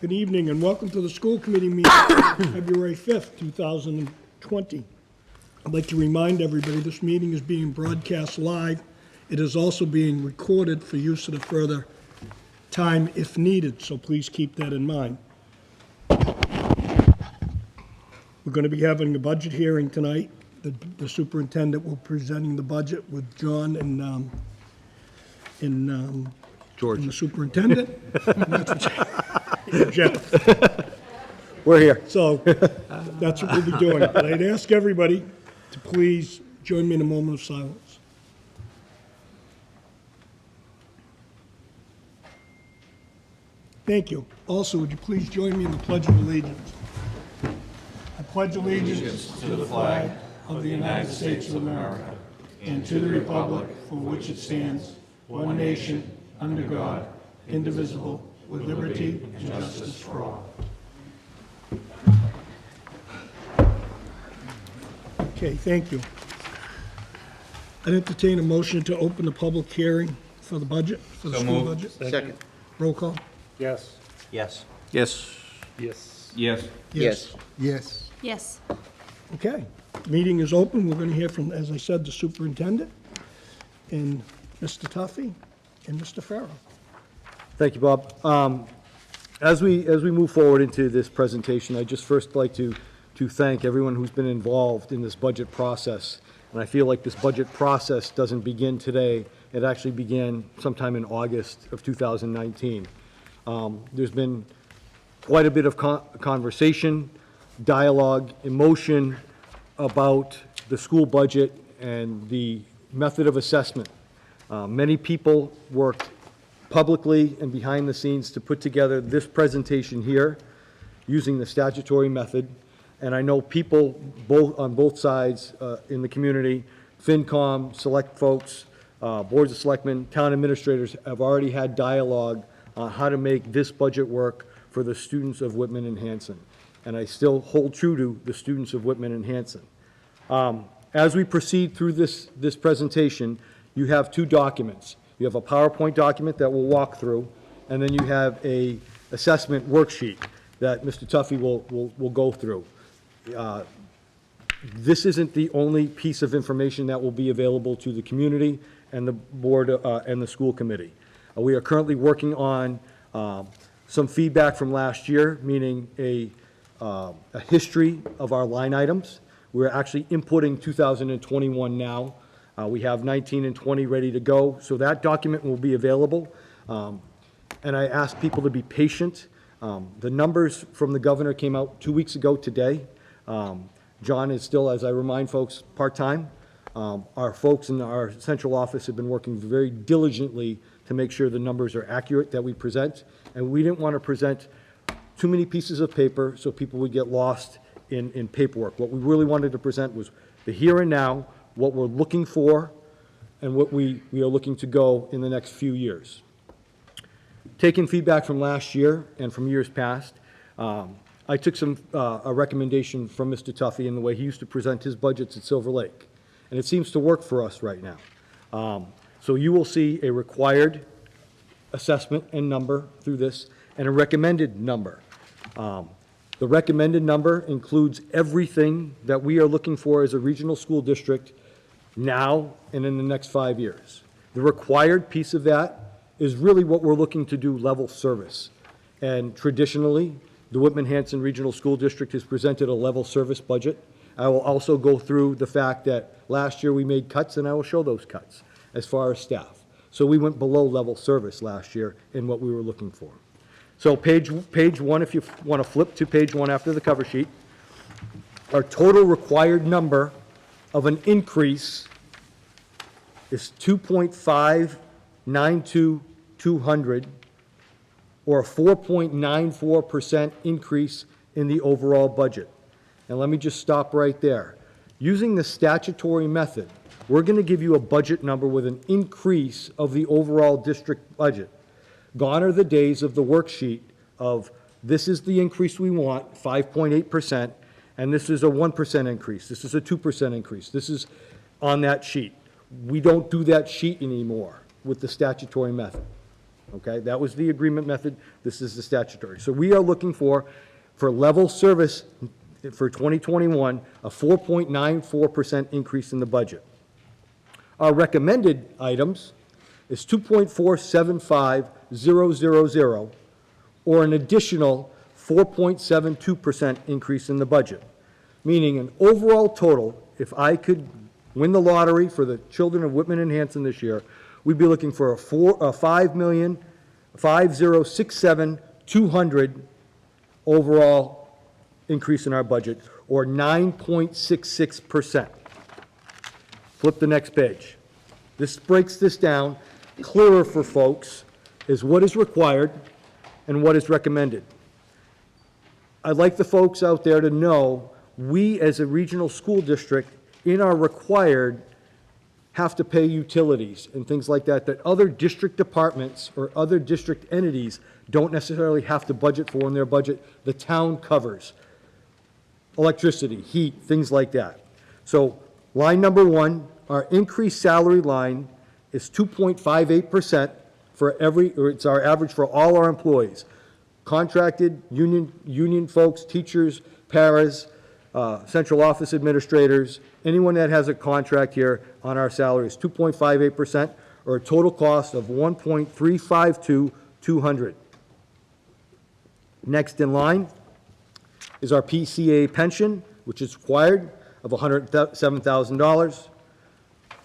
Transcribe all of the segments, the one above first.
Good evening and welcome to the school committee meeting February 5th, 2020. I'd like to remind everybody this meeting is being broadcast live. It is also being recorded for use at a further time if needed, so please keep that in mind. We're going to be having a budget hearing tonight. The superintendent will be presenting the budget with John and George. and the superintendent. Jeff. We're here. So that's what we'll be doing. But I'd ask everybody to please join me in a moment of silence. Thank you. Also, would you please join me in the Pledge of Allegiance? I pledge allegiance to the flag of the United States of America and to the republic for which it stands, one nation, under God, indivisible, with liberty and justice for all. Okay, thank you. I'd entertain a motion to open the public hearing for the budget, for the school budget. Second. Roll call. Yes. Yes. Yes. Yes. Yes. Yes. Yes. Yes. Okay, meeting is open. We're going to hear from, as I said, the superintendent and Mr. Tuffy and Mr. Farrow. Thank you, Bob. As we move forward into this presentation, I'd just first like to thank everyone who's been involved in this budget process. And I feel like this budget process doesn't begin today. It actually began sometime in August of 2019. There's been quite a bit of conversation, dialogue, emotion about the school budget and the method of assessment. Many people worked publicly and behind the scenes to put together this presentation here using the statutory method. And I know people on both sides in the community, FinCom, select folks, boards of selectmen, town administrators have already had dialogue on how to make this budget work for the students of Whitman-Hanson. And I still hold true to the students of Whitman-Hanson. As we proceed through this presentation, you have two documents. You have a PowerPoint document that we'll walk through, and then you have a assessment worksheet that Mr. Tuffy will go through. This isn't the only piece of information that will be available to the community and the board and the school committee. We are currently working on some feedback from last year, meaning a history of our line items. We're actually inputting 2021 now. We have 19 and 20 ready to go, so that document will be available. And I ask people to be patient. The numbers from the governor came out 2 weeks ago today. John is still, as I remind folks, part-time. Our folks in our central office have been working very diligently to make sure the numbers are accurate that we present. And we didn't want to present too many pieces of paper so people would get lost in paperwork. What we really wanted to present was the here and now, what we're looking for, and what we are looking to go in the next few years. Taking feedback from last year and from years past, I took a recommendation from Mr. Tuffy in the way he used to present his budgets at Silver Lake. And it seems to work for us right now. So you will see a required assessment and number through this, and a recommended number. The recommended number includes everything that we are looking for as a regional school district now and in the next 5 years. The required piece of that is really what we're looking to do level service. And traditionally, the Whitman-Hanson Regional School District has presented a level service budget. I will also go through the fact that last year we made cuts, and I will show those cuts as far as staff. So we went below level service last year in what we were looking for. So page one, if you want to flip to page one after the cover sheet, our total required number of an increase is 2.592200, or a 4.94% increase in the overall budget. And let me just stop right there. Using the statutory method, we're going to give you a budget number with an increase of the overall district budget. Gone are the days of the worksheet of this is the increase we want, 5.8%, and this is a 1% increase, this is a 2% increase, this is on that sheet. We don't do that sheet anymore with the statutory method. okay? That was the agreement method, this is the statutory. So we are looking for level service for 2021, a 4.94% increase in the budget. Our recommended items is 2.475000, or an additional 4.72% increase in the budget, meaning an overall total, if I could win the lottery for the children of Whitman-Hanson this year, we'd be looking for a $5,506,200 overall increase in our budget, or 9.66%. Flip the next page. This breaks this down clearer for folks, is what is required and what is recommended. I'd like the folks out there to know, we as a regional school district, in our required, have to pay utilities and things like that, that other district departments or other district entities don't necessarily have to budget for in their budget. The town covers. Electricity, heat, things like that. So line number one, our increased salary line is 2.58% for or it's our average for all our employees. Contracted, union folks, teachers, paras, central office administrators, anyone that has a contract here on our salary is 2.58%, or a total cost of $1.352,200. Next in line is our PCA pension, which is required, of $107,000.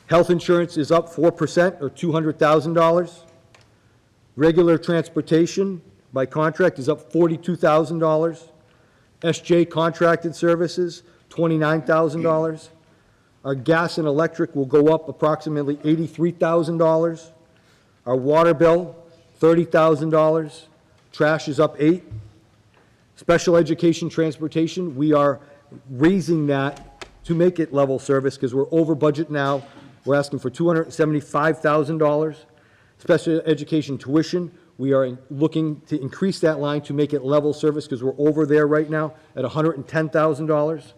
Health insurance is up 4%, or $200,000. Regular transportation by contract is up $42,000. SJ contracted services, $29,000. Our gas and electric will go up approximately $83,000. Our water bill, $30,000. Trash is up $8,000. Special education transportation, we are raising that to make it level service because we're over budget now. We're asking for $275,000. Special education tuition, we are looking to increase that line to make it level service because we're over there right now at $110,000.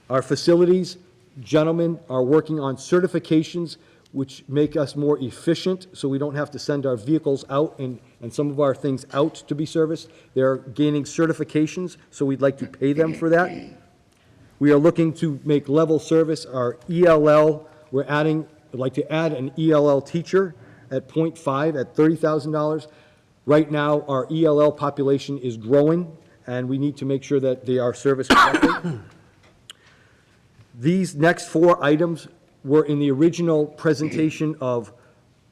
Our facilities, gentlemen, are working on certifications which make us more efficient so we don't have to send our vehicles out and some of our things out to be serviced. They're gaining certifications, so we'd like to pay them for that. We are looking to make level service our ELL. We'd like to add an ELL teacher at 0.5 at $30,000. Right now, our ELL population is growing, and we need to make sure that they are serviced correctly. These next four items were in the original presentation of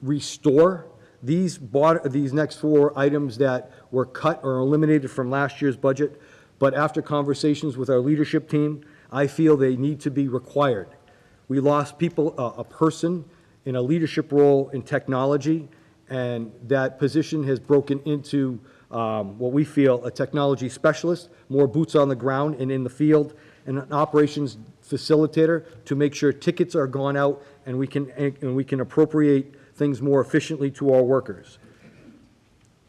Restore. These next four items that were cut or eliminated from last year's budget, but after conversations with our leadership team, I feel they need to be required. We lost a person in a leadership role in technology, and that position has broken into what we feel a technology specialist, more boots on the ground and in the field, and an operations facilitator to make sure tickets are gone out and we can appropriate things more efficiently to our workers.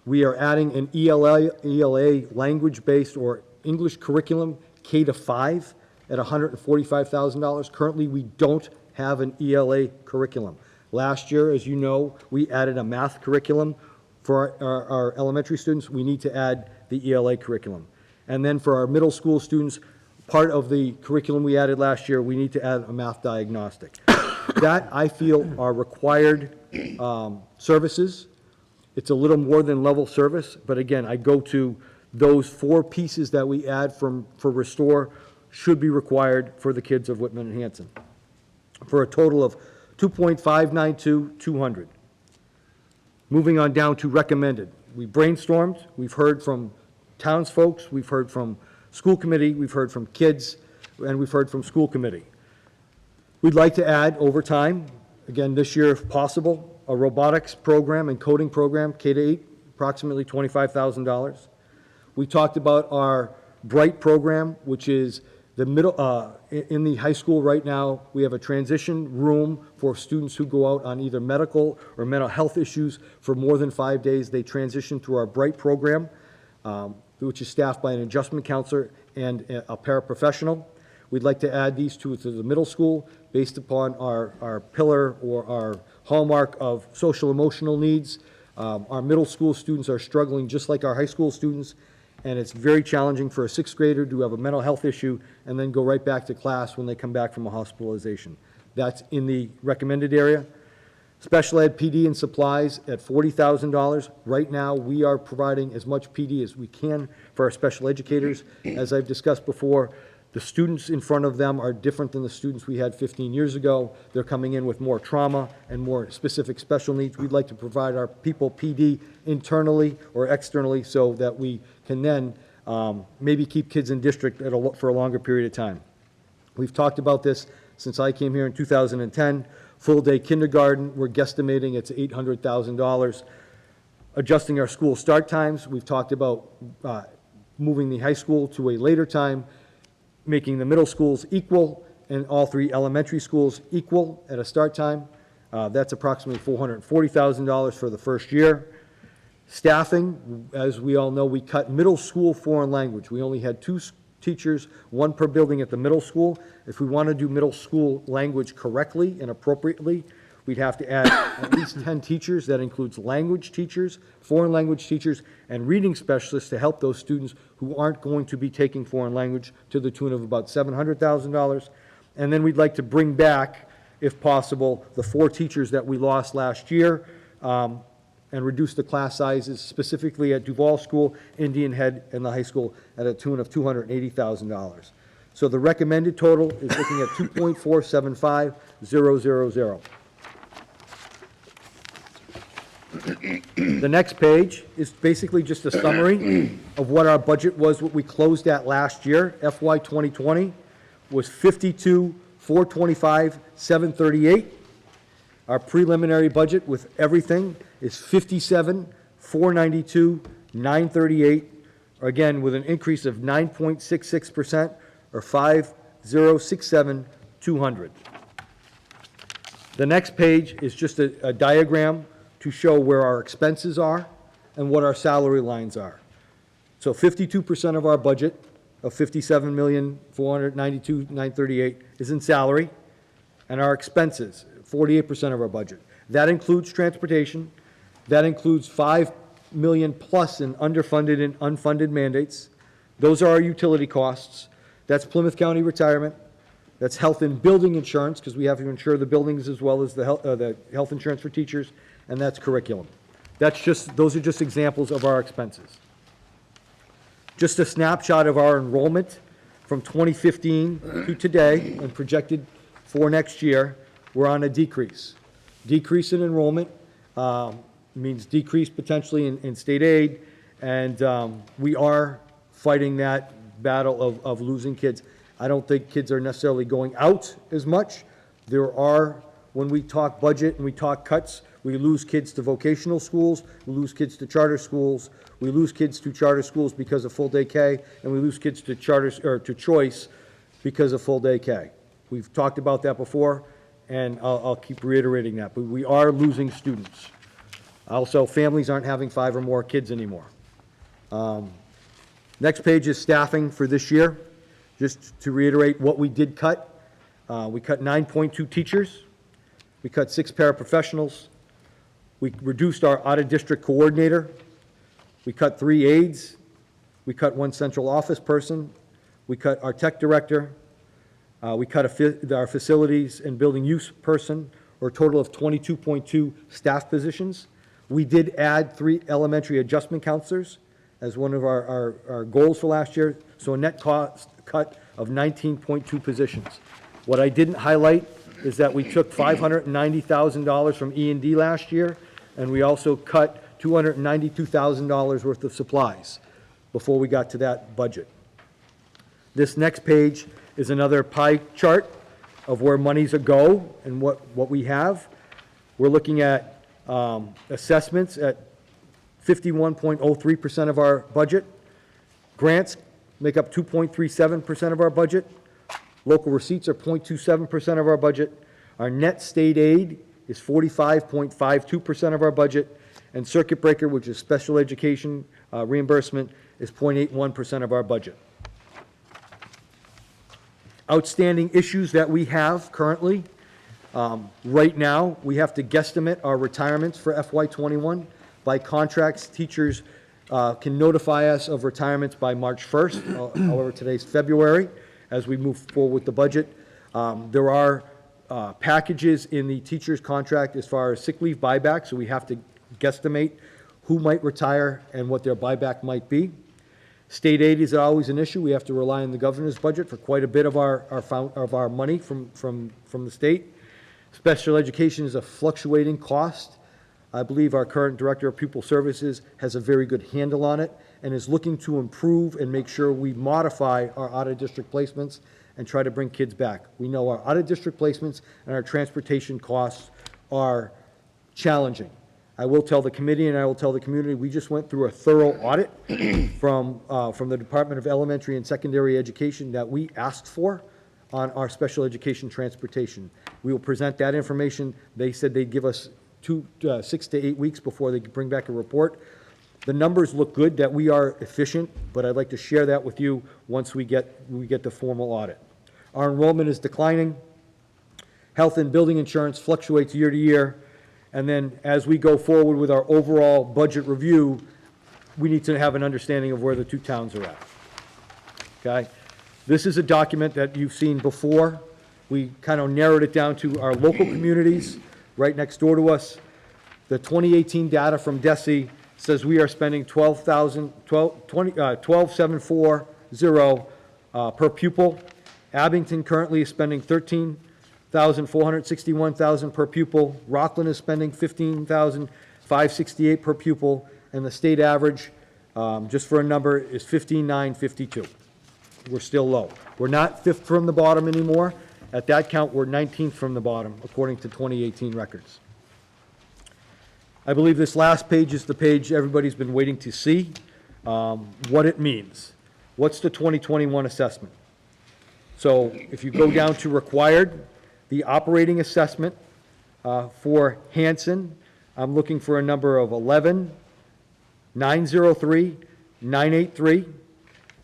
We are adding an ELA language-based or English curriculum K-5 at $145,000. Currently, we don't have an ELA curriculum. Last year, as you know, we added a math curriculum for our elementary students. We need to add the ELA curriculum. And then for our middle school students, part of the curriculum we added last year, we need to add a math diagnostic. That, I feel, are required services. It's a little more than level service, but again, I go to those four pieces that we add for Restore should be required for the kids of Whitman-Hanson, for a total of $2.592,200. Moving on down to recommended. We brainstormed, we've heard from townsfolk, we've heard from school committee, we've heard from kids, and we've heard from school committee. We'd like to add over time, again this year if possible, a robotics program and coding program, K-8, approximately $25,000. We talked about our Bright program, which is the middle, in the high school right now, we have a transition room for students who go out on either medical or mental health issues for more than 5 days. They transition through our Bright program, which is staffed by an adjustment counselor and a paraprofessional. We'd like to add these two to the middle school based upon our pillar or our hallmark of social emotional needs. Our middle school students are struggling just like our high school students, and it's very challenging for a sixth grader to have a mental health issue and then go right back to class when they come back from a hospitalization. That's in the recommended area. Special ed PD and supplies at $40,000. Right now, we are providing as much PD as we can for our special educators. As I've discussed before, the students in front of them are different than the students we had 15 years ago. They're coming in with more trauma and more specific special needs. We'd like to provide our people PD internally or externally so that we can then maybe keep kids in district for a longer period of time. We've talked about this since I came here in 2010. Full-day kindergarten, we're guesstimating it's $800,000. Adjusting our school start times, we've talked about moving the high school to a later time, making the middle schools equal and all three elementary schools equal at a start time. That's approximately $440,000 for the first year. Staffing, as we all know, we cut middle school foreign language. We only had 2 teachers, 1 per building at the middle school. If we want to do middle school language correctly and appropriately, we'd have to add at least 10 teachers. That includes language teachers, foreign language teachers, and reading specialists to help those students who aren't going to be taking foreign language, to the tune of about $700,000. And then we'd like to bring back, if possible, the 4 teachers that we lost last year, and reduce the class sizes, specifically at Duval School, Indian Head, and the high school at a tune of $280,000. So the recommended total is looking at 2.475000. The next page is basically just a summary of what our budget was, what we closed at last year. FY 2020 was $52,425,738. Our preliminary budget with everything is $57,492,938, again, with an increase of 9.66% or $5,067,200. The next page is just a diagram to show where our expenses are and what our salary lines are. So 52% of our budget of $57,492,938 is in salary, and our expenses, 48% of our budget. That includes transportation. That includes $5 million plus in underfunded and unfunded mandates. Those are our utility costs. That's Plymouth County retirement. That's health and building insurance, because we have to insure the buildings as well as the health insurance for teachers, and that's curriculum. Those are just examples of our expenses. Just a snapshot of our enrollment from 2015 to today and projected for next year. We're on a decrease. Decrease in enrollment means decrease potentially in state aid, and we are fighting that battle of losing kids. I don't think kids are necessarily going out as much. There are, when we talk budget and we talk cuts, we lose kids to vocational schools, we lose kids to charter schools, we lose kids to charter schools because of full-day K, and we lose kids to to choice because of full-day K. We've talked about that before, and I'll keep reiterating that, but we are losing students. Also, families aren't having 5 or more kids anymore. Next page is staffing for this year. Just to reiterate what we did cut. We cut 9.2 teachers. We cut 6 paraprofessionals. We reduced our out-of-district coordinator. We cut 3 aides. We cut 1 central office person. We cut our tech director. We cut our facilities and building use person, or a total of 22.2 staff positions. We did add 3 elementary adjustment counselors as one of our goals for last year, so a net cost cut of 19.2 positions. What I didn't highlight is that we took $590,000 from E&D last year, and we also cut $292,000 worth of supplies before we got to that budget. This next page is another pie chart of where monies go and what we have. We're looking at assessments at 51.03% of our budget. Grants make up 2.37% of our budget. Local receipts are 0.27% of our budget. Our net state aid is 45.52% of our budget. And circuit breaker, which is special education reimbursement, is 0.81% of our budget. Outstanding issues that we have currently. Right now, we have to guesstimate our retirements for FY21. By contracts, teachers can notify us of retirements by March 1st. However, today's February, as we move forward with the budget. There are packages in the teacher's contract as far as sick leave buyback, so we have to guesstimate who might retire and what their buyback might be. State aid is always an issue. We have to rely on the governor's budget for quite a bit of our money from the state. Special education is a fluctuating cost. I believe our current Director of Pupil Services has a very good handle on it and is looking to improve and make sure we modify our out-of-district placements and try to bring kids back. We know our out-of-district placements and our transportation costs are challenging. I will tell the committee and I will tell the community, we just went through a thorough audit from the Department of Elementary and Secondary Education that we asked for on our special education transportation. We will present that information. They said they'd give us 6 to 8 weeks before they could bring back a report. The numbers look good, that we are efficient, but I'd like to share that with you once we get the formal audit. Our enrollment is declining. Health and building insurance fluctuates year to year. And then as we go forward with our overall budget review, we need to have an understanding of where the two towns are at. Okay? This is a document that you've seen before. We kind of narrowed it down to our local communities right next door to us. The 2018 data from DESE says we are spending $12,740 per pupil. Abington currently is spending $13,461 per pupil. Rockland is spending $15,568 per pupil, and the state average, just for a number, is $15,952. We're still low. We're not 5th from the bottom anymore. At that count, we're 19th from the bottom, according to 2018 records. I believe this last page is the page everybody's been waiting to see, what it means. What's the 2021 assessment? So if you go down to required, the operating assessment for Hanson, I'm looking for a number of 11,903,983.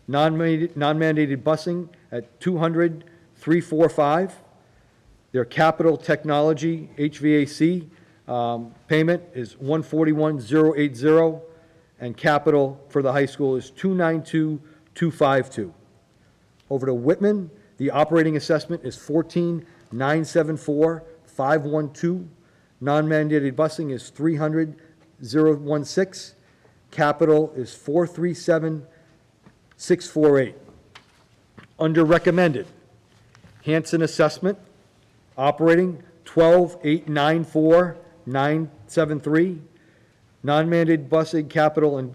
Non-mandated busing at 200,345. Their capital technology, HVAC, payment is 141,080, and capital for the high school is 292,252. Over to Whitman, the operating assessment is 14,974,512. Non-mandated busing is 300,016. Capital is 437,648. Under recommended, Hanson assessment, operating 12,894,973. Non-mandated busing, capital and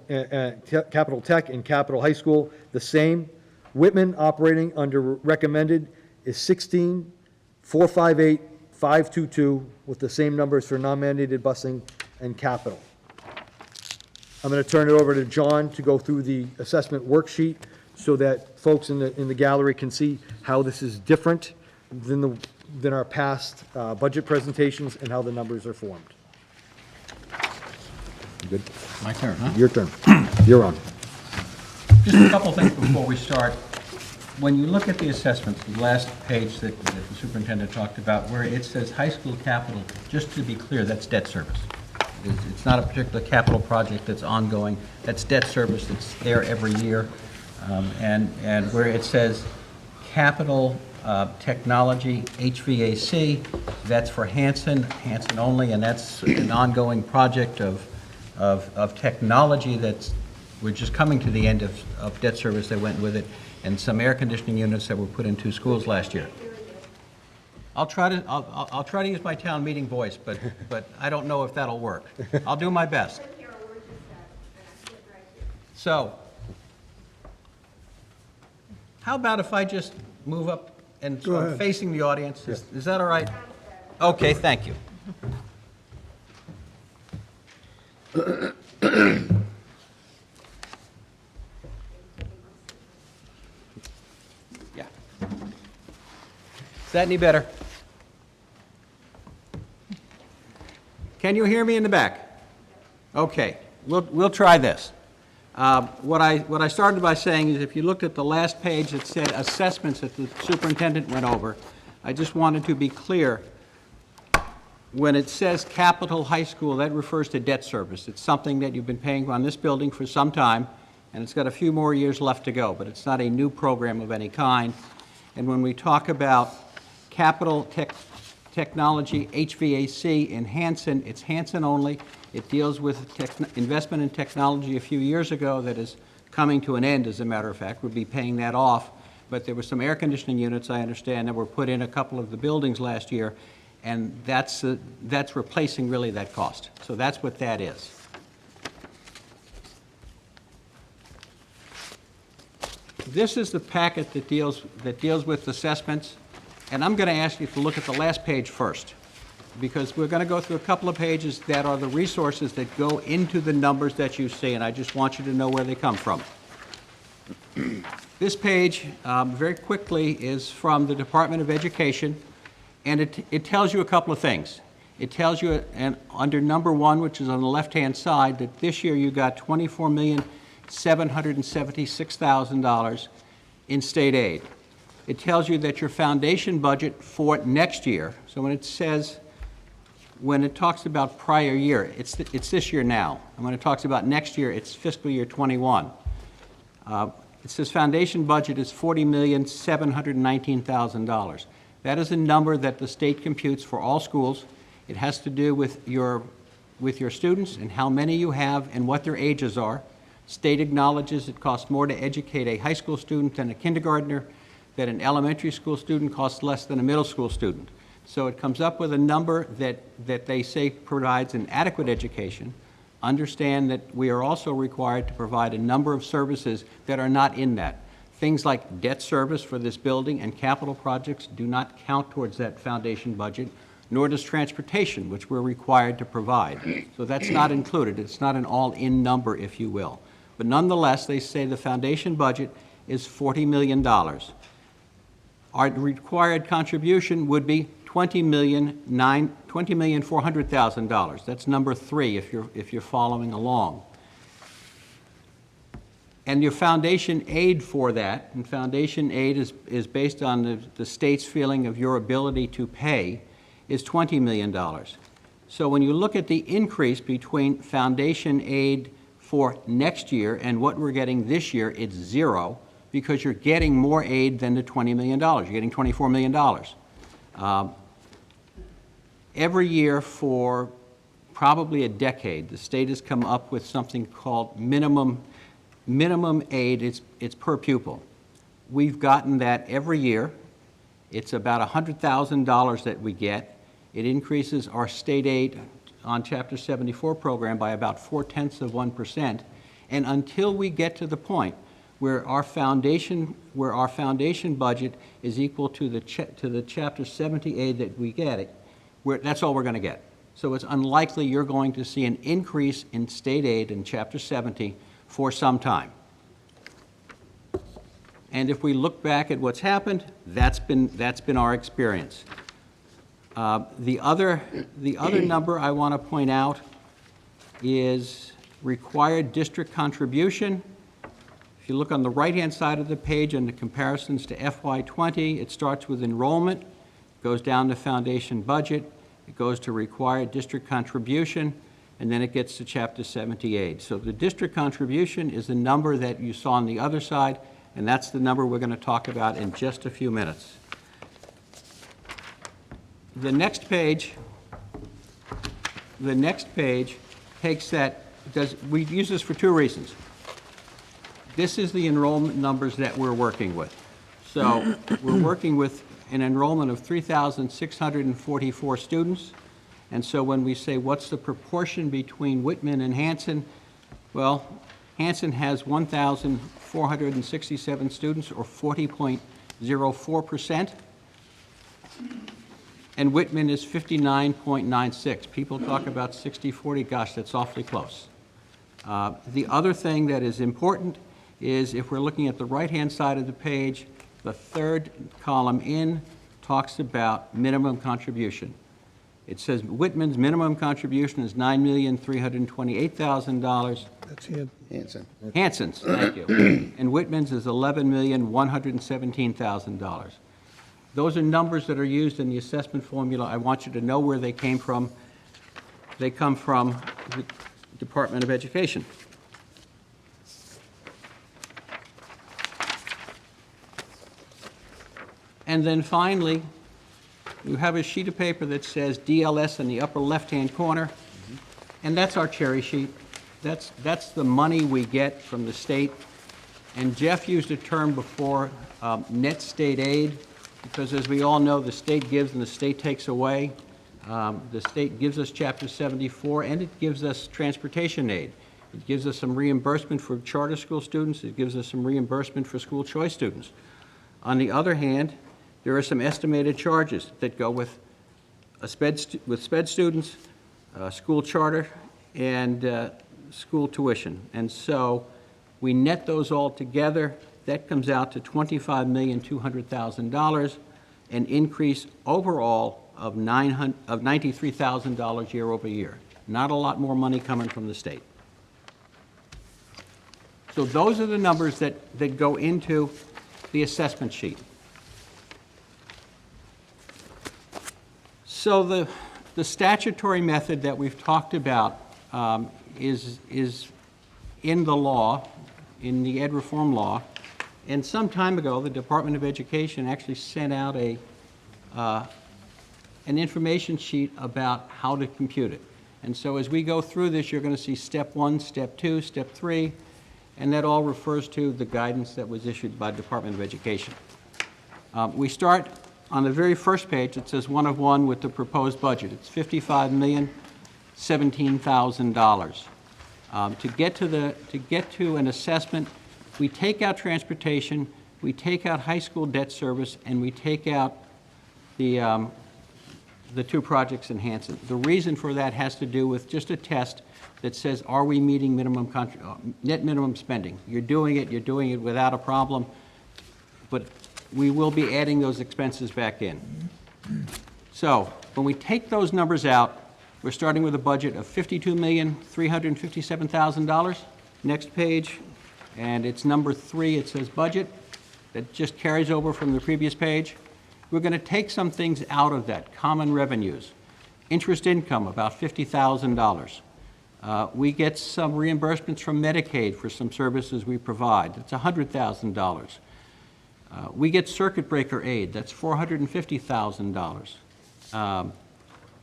capital tech and capital high school, the same. Whitman operating under recommended is 16,458,522 with the same numbers for non-mandated busing and capital. I'm going to turn it over to John to go through the assessment worksheet so that folks in the gallery can see how this is different than our past budget presentations and how the numbers are formed. Good. My turn, huh? Your turn. You're on. Just a couple things before we start. When you look at the assessments, the last page that the superintendent talked about, where it says high school capital, just to be clear, that's debt service. It's not a particular capital project that's ongoing. That's debt service that's there every year. And where it says capital technology, HVAC, that's for Hanson only, and that's an ongoing project of technology that's, we're just coming to the end of debt service that went with it, and some air conditioning units that were put in 2 schools last year. I'll try to use my town meeting voice, but I don't know if that'll work. I'll do my best. So, how about if I just move up and so I'm facing the audience? Is that all right? Okay, thank you. Yeah. Is that any better? Can you hear me in the back? Okay, we'll try this. What I started by saying is if you looked at the last page that said assessments that the superintendent went over, I just wanted to be clear. when it says Capital High School, that refers to debt service. It's something that you've been paying on this building for some time, and it's got a few more years left to go, but it's not a new program of any kind. And when we talk about technology, HVAC in Hanson, it's Hanson only. It deals with investment in technology a few years ago that is coming to an end, as a matter of fact. We'll be paying that off. But there were some air conditioning units, I understand, that were put in a couple of the buildings last year, and that's replacing really that cost. So that's what that is. This is the packet that deals with assessments, and I'm going to ask you to look at the last page first, because we're going to go through a couple of pages that are the resources that go into the numbers that you see, and I just want you to know where they come from. This page, very quickly, is from the Department of Education, and it tells you a couple of things. It tells you, and under number 1, which is on the left-hand side, that this year you got $24,776,000 in state aid. It tells you that your foundation budget for next year, so when it talks about prior year, it's this year now. And when it talks about next year, it's fiscal year 21. It says foundation budget is $40,719,000. That is a number that the state computes for all schools. It has to do with your students and how many you have and what their ages are. State acknowledges it costs more to educate a high school student than a kindergartner, that an elementary school student costs less than a middle school student. So it comes up with a number that they say provides an adequate education. Understand that we are also required to provide a number of services that are not in that. Things like debt service for this building and capital projects do not count towards that foundation budget, nor does transportation, which we're required to provide. So that's not included. It's not an all-in number, if you will. But nonetheless, they say the foundation budget is $40 million. Our required contribution would be $20,400,000. That's number 3 if you're following along. And your foundation aid for that, and foundation aid is based on the state's feeling of your ability to pay, is $20 million. So when you look at the increase between foundation aid for next year and what we're getting this year, it's 0, because you're getting more aid than the $20 million. You're getting $24 million. Every year for probably a decade, the state has come up with something called minimum aid. It's per pupil. We've gotten that every year. It's about $100,000 that we get. It increases our state aid on Chapter 74 program by about 0.4%. And until we get to the point where our foundation budget is equal to the Chapter 70 aid that we get, that's all we're going to get. So it's unlikely you're going to see an increase in state aid in Chapter 70 for some time. And if we look back at what's happened, that's been our experience. The other number I want to point out is required district contribution. If you look on the right-hand side of the page in the comparisons to FY20, it starts with enrollment, goes down to foundation budget, it goes to required district contribution, and then it gets to Chapter 78. So the district contribution is the number that you saw on the other side, and that's the number we're going to talk about in just a few minutes. The next page takes that, we use this for 2 reasons. This is the enrollment numbers that we're working with. So we're working with an enrollment of 3,644 students. And so when we say what's the proportion between Whitman and Hanson, well, Hanson has 1,467 students, or 40.04%. And Whitman is 59.96. People talk about 60-40. Gosh, that's awfully close. The other thing that is important is if we're looking at the right-hand side of the page, the 3rd column in talks about minimum contribution. It says Whitman's minimum contribution is $9,328,000. That's Hanson. Hanson's, thank you. And Whitman's is $11,117,000. Those are numbers that are used in the assessment formula. I want you to know where they came from. They come from the Department of Education. And then finally, you have a sheet of paper that says DLS in the upper left-hand corner, and that's our cherry sheet. That's the money we get from the state. And Jeff used a term before, net state aid, because as we all know, the state gives and the state takes away. The state gives us Chapter 74, and it gives us transportation aid. It gives us some reimbursement for charter school students. It gives us some reimbursement for school choice students. On the other hand, there are some estimated charges that go with sped students, school charter, and school tuition. And so we net those all together. That comes out to $25,200,000, an increase overall of $93,000 year over year. Not a lot more money coming from the state. So those are the numbers that go into the assessment sheet. So the statutory method that we've talked about is in the law, in the ed reform law. And some time ago, the Department of Education actually sent out an information sheet about how to compute it. And so as we go through this, you're going to see step 1, step 2, step 3, and that all refers to the guidance that was issued by the Department of Education. We start on the very first page. It says 1 of 1 with the proposed budget. It's $55,017,000. To get to an assessment, we take out transportation, we take out high school debt service, and we take out the 2 projects in Hanson. The reason for that has to do with just a test that says, are we meeting net minimum spending? You're doing it without a problem, but we will be adding those expenses back in. So when we take those numbers out, we're starting with a budget of $52,357,000. Next page, and it's number 3, it says budget. That just carries over from the previous page. We're going to take some things out of that, common revenues. Interest income, about $50,000. We get some reimbursements from Medicaid for some services we provide. That's $100,000. We get circuit breaker aid. That's $450,000.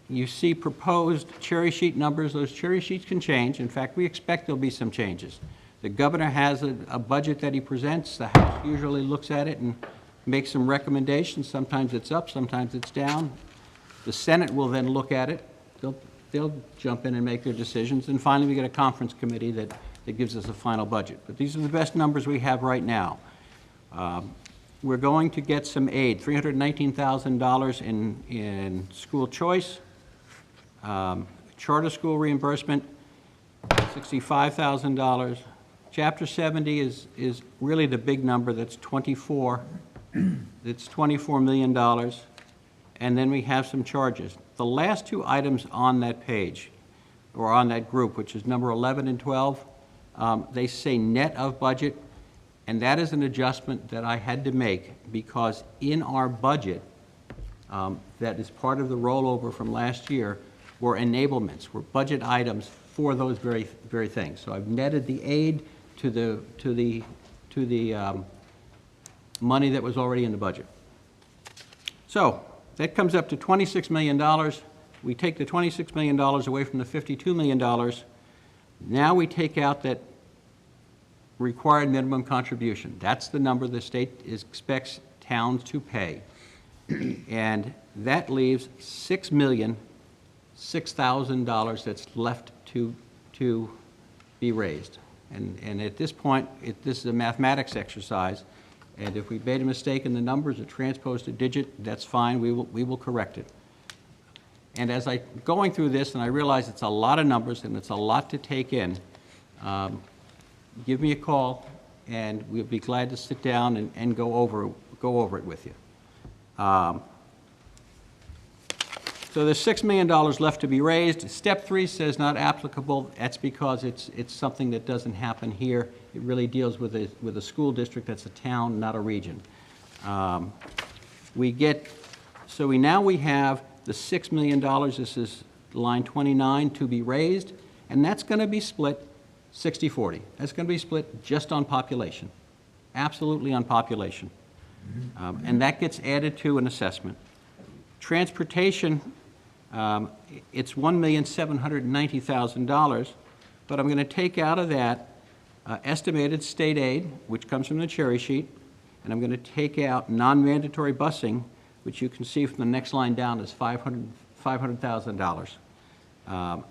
You see proposed cherry sheet numbers. Those cherry sheets can change. In fact, we expect there'll be some changes. The governor has a budget that he presents. The House usually looks at it and makes some recommendations. Sometimes it's up, sometimes it's down. The Senate will then look at it. They'll jump in and make their decisions. And finally, we get a conference committee that gives us a final budget. But these are the best numbers we have right now. We're going to get some aid, $319,000 in school choice, charter school reimbursement, $65,000. Chapter 70 is really the big number. That's $24 million. And then we have some charges. The last 2 items on that page, or on that group, which is number 11 and 12, they say net of budget, and that is an adjustment that I had to make because in our budget, that is part of the rollover from last year, were enablements, were budget items for those very things. So I've netted the aid to the money that was already in the budget. So that comes up to $26 million. We take the $26 million away from the $52 million. Now we take out that required minimum contribution. That's the number the state expects towns to pay. And that leaves $6,006,000 that's left to be raised. And at this point, this is a mathematics exercise, and if we made a mistake in the numbers or transposed a digit, that's fine, we will correct it. And as I'm going through this, and I realize it's a lot of numbers and it's a lot to take in, give me a call, and we'll be glad to sit down and go over it with you. So there's $6 million left to be raised. Step 3 says not applicable. That's because it's something that doesn't happen here. It really deals with a school district that's a town, not a region. now we have the $6 million, this is line 29, to be raised, and that's going to be split 60-40. That's going to be split just on population, absolutely on population. And that gets added to an assessment. Transportation, it's $1,790,000, but I'm going to take out of that estimated state aid, which comes from the cherry sheet, and I'm going to take out non-mandatory busing, which you can see from the next line down is $500,000.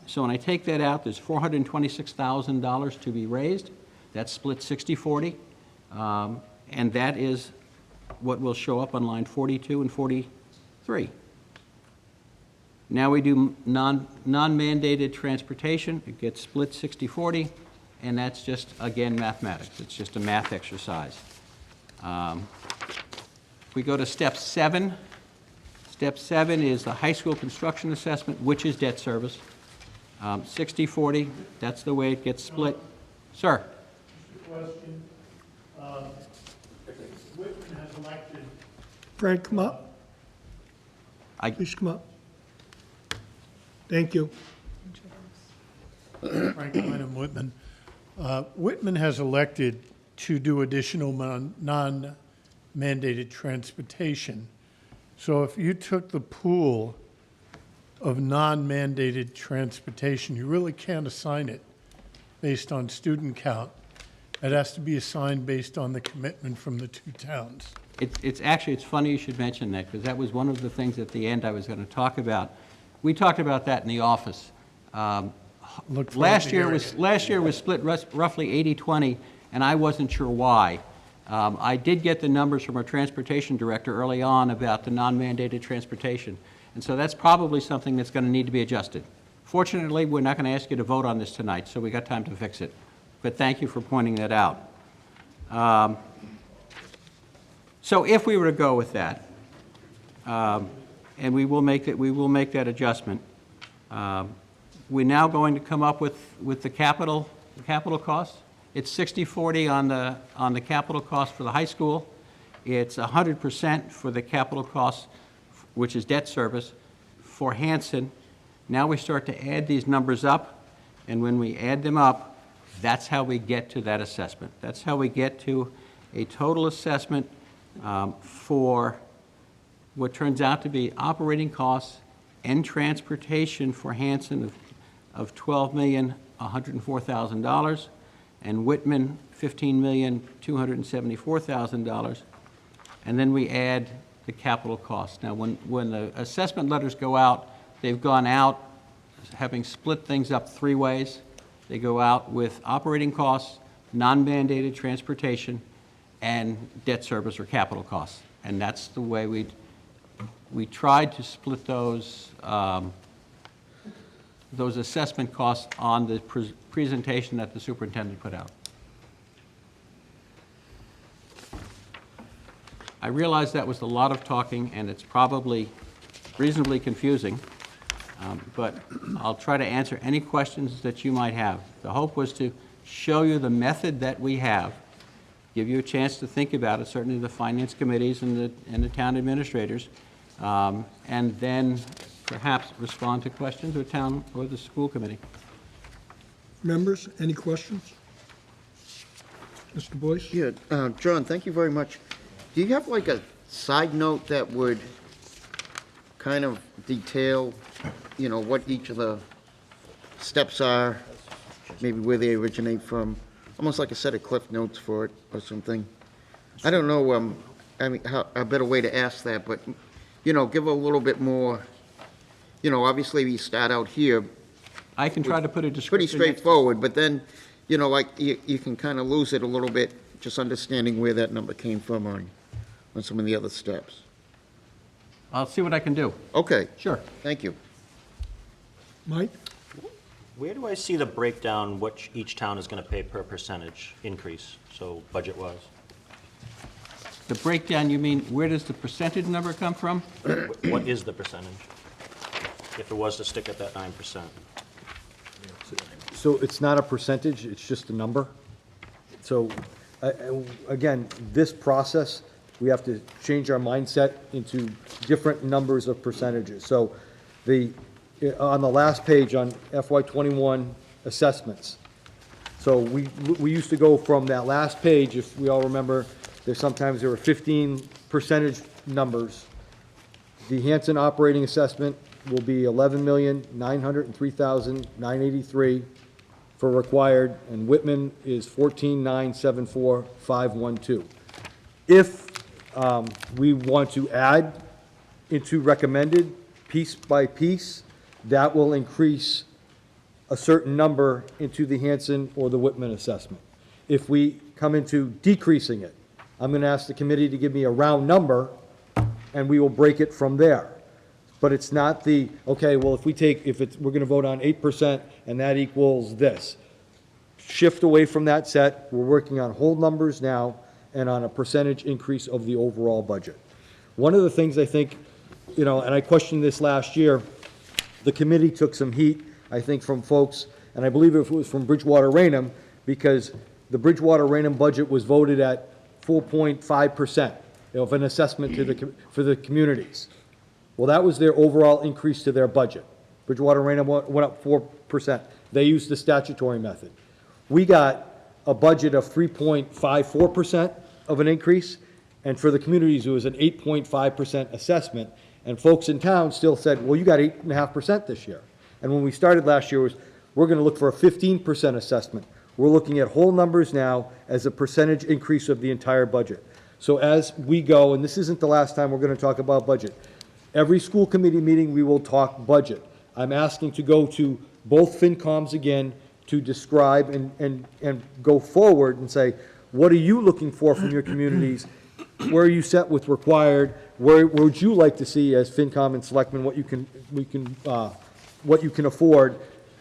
So when I take that out, there's $426,000 to be raised. That's split 60-40, and that is what will show up on line 42 and 43. Now we do non-mandated transportation. It gets split 60-40, and that's just, again, mathematics. It's just a math exercise. We go to step 7. Step 7 is the high school construction assessment, which is debt service. 60-40, that's the way it gets split. Sir? Just a question. Whitman has elected. Frank, come up. Please come up. Thank you. Frank Wyndham Whitman. Whitman has elected to do additional non-mandated transportation. So if you took the pool of non-mandated transportation, you really can't assign it based on student count. It has to be assigned based on the commitment from the two towns. It's funny you should mention that, because that was one of the things at the end I was going to talk about. We talked about that in the office. Last year was split roughly 80-20, and I wasn't sure why. I did get the numbers from our transportation director early on about the non-mandated transportation, and so that's probably something that's going to need to be adjusted. Fortunately, we're not going to ask you to vote on this tonight, so we got time to fix it. But thank you for pointing that out. So if we were to go with that, and we will make that adjustment, we're now going to come up with the capital cost. It's 60-40 on the capital cost for the high school. It's 100% for the capital cost, which is debt service, for Hanson. Now we start to add these numbers up, and when we add them up, that's how we get to that assessment. That's how we get to a total assessment for what turns out to be operating costs and transportation for Hanson of $12,104,000, and Whitman $15,274,000, and then we add the capital costs. Now, when the assessment letters go out, they've gone out having split things up 3 ways. They go out with operating costs, non-mandated transportation, and debt service or capital costs, and that's the way we tried to split those assessment costs on the presentation that the superintendent put out. I realize that was a lot of talking, and it's probably reasonably confusing, but I'll try to answer any questions that you might have. The hope was to show you the method that we have, give you a chance to think about it, certainly the finance committees and the town administrators, and then perhaps respond to questions or the school committee. Members, any questions? Mr. Boyce? Yeah, John, thank you very much. Do you have like a side note that would kind of detail, what each of the steps are, maybe where they originate from, almost like a set of cliff notes for it or something? I don't know, a better way to ask that, but, give a little bit more, obviously we start out here. I can try to put a description. Pretty straightforward, but then, like you can kind of lose it a little bit, just understanding where that number came from on some of the other steps. I'll see what I can do. Okay. Sure. Thank you. Mike? Where do I see the breakdown, what each town is going to pay per percentage increase, so budget-wise? The breakdown, you mean, where does the percentage number come from? What is the percentage, if it was to stick at that 9%? So it's not a percentage, it's just a number. So, again, this process we have to change our mindset into different numbers of percentages. So on the last page on FY '21 assessments, so we used to go from that last page, if we all remember, there were 15 percentage numbers. The Hanson operating assessment will be 11,903,983 for required, and Whitman is 14,974,512. If we want to add into recommended piece by piece, that will increase a certain number into the Hanson or the Whitman assessment. If we come into decreasing it, I'm going to ask the committee to give me a round number, and we will break it from there. But it's not the, okay, well, we're going to vote on 8%, and that equals this. Shift away from that set. We're working on whole numbers now and on a percentage increase of the overall budget. One of the things I think, and I questioned this last year, the committee took some heat, I think, from folks, and I believe it was from Bridgewater-Rainham, because the Bridgewater-Rainham budget was voted at 4.5%, of an assessment for the communities. Well, that was their overall increase to their budget. Bridgewater-Rainham went up 4%. They used the statutory method. We got a budget of 3.54% of an increase, and for the communities, it was an 8.5% assessment. And folks in town still said, well, you got 8.5% this year. And when we started last year, we're going to look for a 15% assessment. We're looking at whole numbers now as a percentage increase of the entire budget. So as we go, and this isn't the last time we're going to talk about budget, every school committee meeting, we will talk budget. I'm asking to go to both FinComs again to describe and go forward and say, what are you looking for from your communities? Where are you set with required? Where would you like to see as FinCom and Selectmen what you can afford?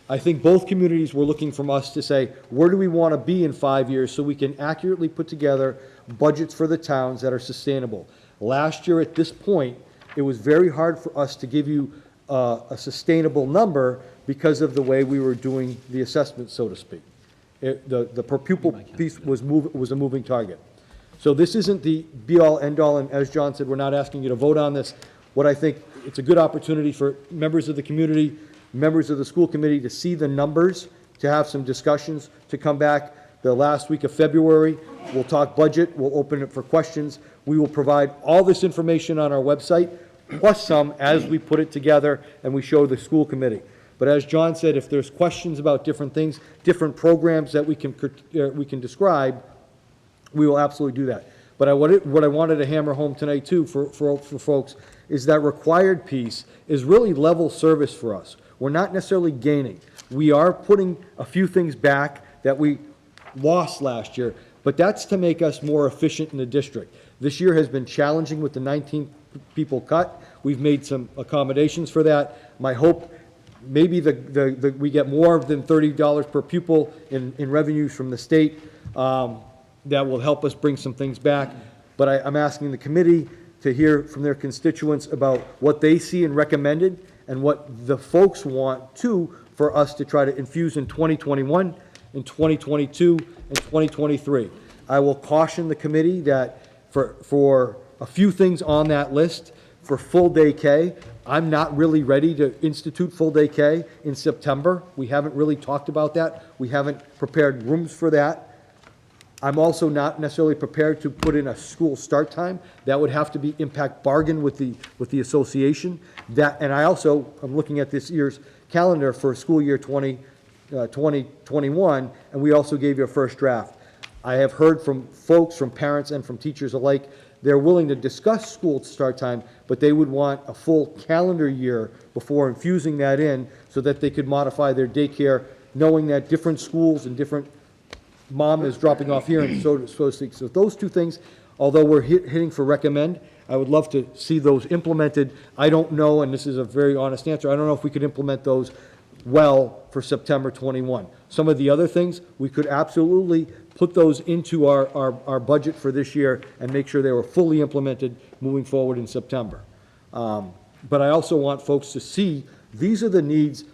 I think both communities were looking from us to say, where do we want to be in 5 years so we can accurately put together budgets for the towns that are sustainable. Last year at this point, it was very hard for us to give you a sustainable number because of the way we were doing the assessment, so to speak. The per pupil piece was a moving target. So this isn't the be-all, end-all, and as John said, we're not asking you to vote on this. What I think, it's a good opportunity for members of the community, members of the school committee to see the numbers, to have some discussions, to come back the last week of February. We'll talk budget, we'll open it for questions. We will provide all this information on our website, plus some as we put it together and we show the school committee. But as John said, if there's questions about different things, different programs that we can describe, we will absolutely do that. But what I wanted to hammer home tonight too for folks is that required piece is really level service for us. We're not necessarily gaining. We are putting a few things back that we lost last year, but that's to make us more efficient in the district. This year has been challenging with the 19 people cut. We've made some accommodations for that. My hope, maybe we get more than $30 per pupil in revenues from the state. That will help us bring some things back. But I'm asking the committee to hear from their constituents about what they see and recommended and what the folks want too for us to try to infuse in 2021, in 2022, and 2023. I will caution the committee that for a few things on that list, for full day K, I'm not really ready to institute full day K in September. We haven't really talked about that. We haven't prepared rooms for that. I'm also not necessarily prepared to put in a school start time. That would have to be impact bargain with the association. And I'm looking at this year's calendar for school year 2021, and we also gave you a first draft. I have heard from folks, from parents and from teachers alike, they're willing to discuss school start time, but they would want a full calendar year before infusing that in so that they could modify their daycare, knowing that different schools and different mom is dropping off here and so to speak. So those two things, although we're hitting for recommend, I would love to see those implemented. I don't know, and this is a very honest answer, I don't know if we could implement those well for September 21. Some of the other things, we could absolutely put those into our budget for this year and make sure they were fully implemented moving forward in September. But I also want folks to see, these are the needs,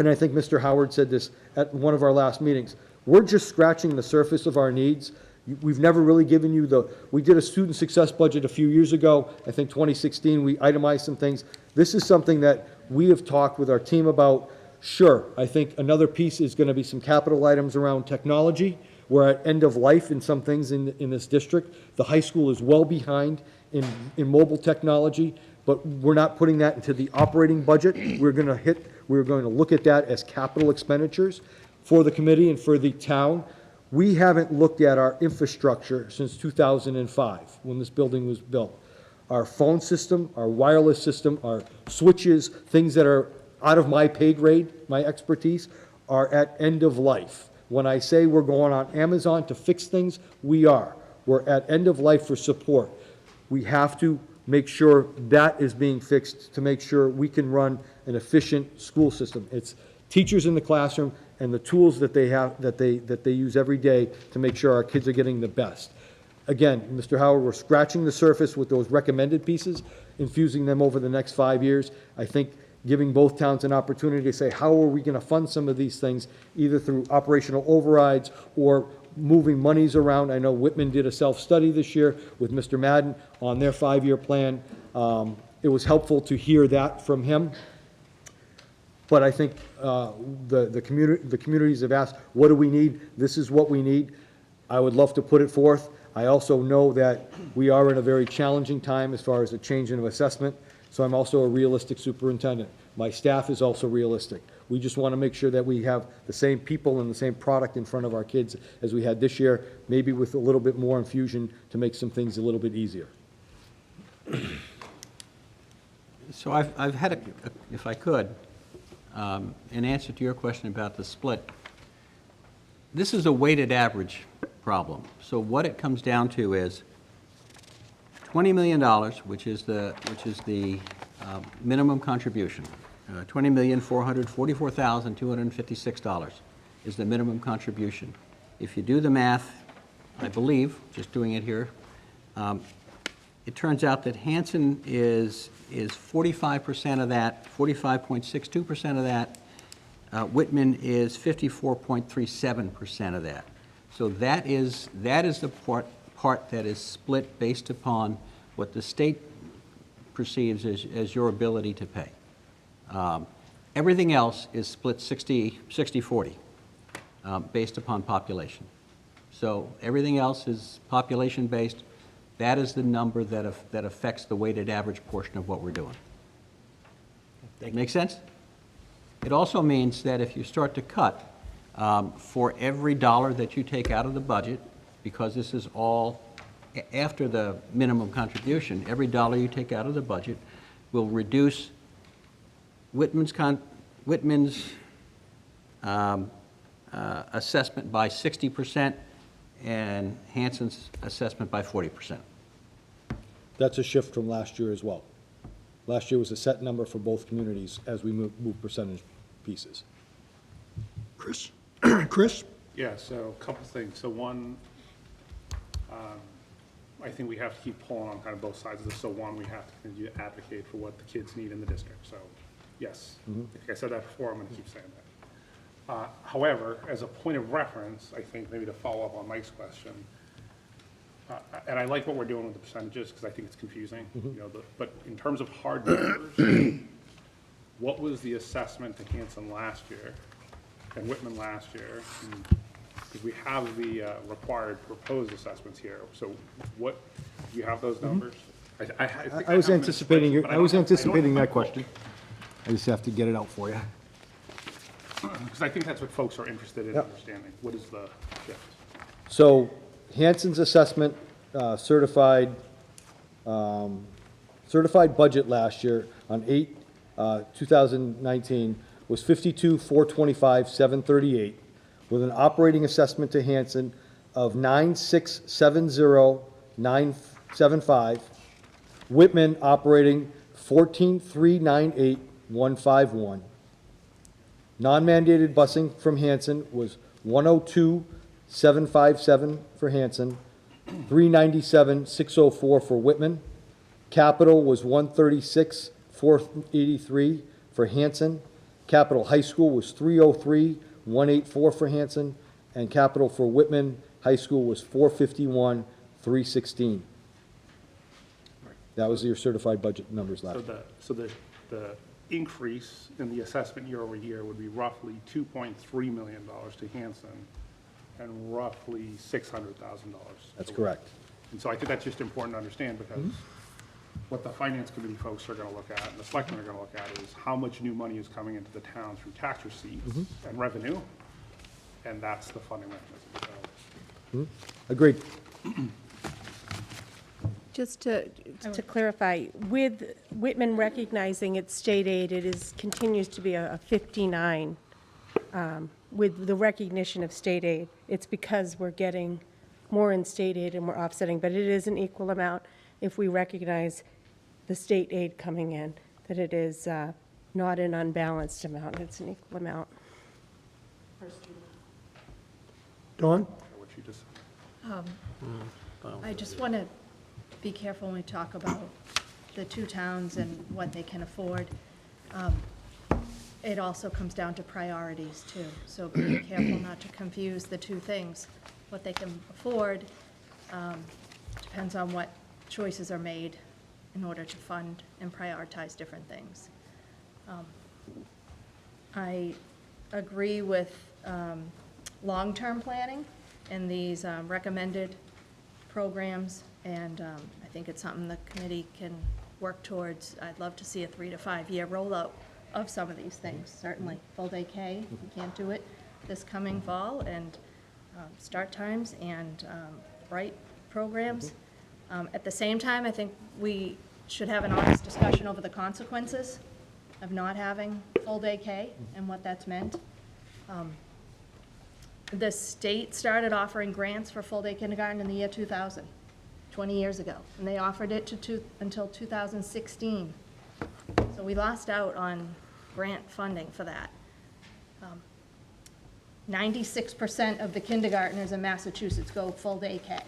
and I think Mr. Howard said this at one of our last meetings, we're just scratching the surface of our needs. We've never really given you we did a student success budget a few years ago, I think 2016, we itemized some things. This is something that we have talked with our team about. Sure, I think another piece is gonna be some capital items around technology. We're at end of life in some things in this district. The high school is well behind in mobile technology, but we're not putting that into the operating budget. We're going to look at that as capital expenditures for the committee and for the town. We haven't looked at our infrastructure since 2005, when this building was built. Our phone system, our wireless system, our switches, things that are out of my pay grade, my expertise, are at end of life. When I say we're going on Amazon to fix things, we are. We're at end of life for support. We have to make sure that is being fixed to make sure we can run an efficient school system. It's teachers in the classroom and the tools that they have, that they use every day to make sure our kids are getting the best. Again, Mr. Howard, we're scratching the surface with those recommended pieces, infusing them over the next 5 years. I think giving both towns an opportunity to say, how are we going to fund some of these things, either through operational overrides or moving monies around. I know Whitman did a self-study this year with Mr. Madden on their 5-year plan. It was helpful to hear that from him. But I think the communities have asked, what do we need? This is what we need. I would love to put it forth. I also know that we are in a very challenging time as far as the change in assessment, so I'm also a realistic superintendent. My staff is also realistic. We just want to make sure that we have the same people and the same product in front of our kids as we had this year, maybe with a little bit more infusion to make some things a little bit easier. So I've had, if I could, in answer to your question about the split, this is a weighted average problem. So what it comes down to is $20 million, which is the minimum contribution. $20,444,256 is the minimum contribution. If you do the math, I believe, just doing it here, it turns out that Hanson is 45% of that, 45.62% of that. Whitman is 54.37% of that. So that is the part that is split based upon what the state perceives as your ability to pay. Everything else is split 60-40 based upon population. So everything else is population-based. That is the number that affects the weighted average portion of what we're doing. Make sense? It also means that if you start to cut, for every dollar that you take out of the budget, because this is all after the minimum contribution, every dollar you take out of the budget will reduce Whitman's assessment by 60% and Hanson's assessment by 40%. That's a shift from last year as well. Last year was a set number for both communities as we move percentage pieces. Chris? Chris? Yeah, so a couple things. So one, I think we have to keep pulling on kind of both sides of this. So one, we have to continue to advocate for what the kids need in the district. So yes, like I said that before, I'm going to keep saying that. However, as a point of reference, I think maybe to follow up on Mike's question, and I like what we're doing with the percentages because I think it's confusing. You know, but in terms of hard numbers, what was the assessment to Hanson last year and Whitman last year? Because we have the required proposed assessments here. So what, do you have those numbers? I was anticipating that question. I just have to get it out for you. Because I think that's what folks are interested in understanding. What is the shift? So Hanson's assessment, certified budget last year on 8/2019 was 52,425,738 with an operating assessment to Hanson of 9,670,975. Whitman operating 14,398,151. Non-mandated busing from Hanson was 102,757 for Hanson, 397,604 for Whitman. Capital was 136,483 for Hanson. Capital High School was 303,184 for Hanson, and capital for Whitman High school was 451, 316. That was your certified budget numbers last year. So the increase in the assessment year over year would be roughly $2.3 million to Hanson and roughly $600,000. That's correct. And so I think that's just important to understand because what the finance committee folks are going to look at and the selectmen are going to look at is how much new money is coming into the town through tax receipts and revenue, and that's the funding mechanism. So Agreed. Just to clarify, with Whitman recognizing its state aid, it continues to be a 59. With the recognition of state aid, it's because we're getting more in state aid and we're offsetting, but it is an equal amount if we recognize the state aid coming in, that it is not an unbalanced amount, it's an equal amount. Dawn? what you just I just want to be careful when we talk about the two towns and what they can afford. It also comes down to priorities too, so be careful not to confuse the two things. What they can afford depends on what choices are made in order to fund and prioritize different things. I agree with long-term planning and these recommended programs, and I think it's something the committee can work towards. I'd love to see a 3 to 5 year rollout of some of these things, certainly. Full day K, if we can't do it this coming fall, and start times and bright programs. At the same time, I think we should have an honest discussion over the consequences of not having full day K and what that's meant. The state started offering grants for full day kindergarten in the year 2000, 20 years ago, and they offered it until 2016. So we lost out on grant funding for that. 96% of the kindergartners in Massachusetts go full day K.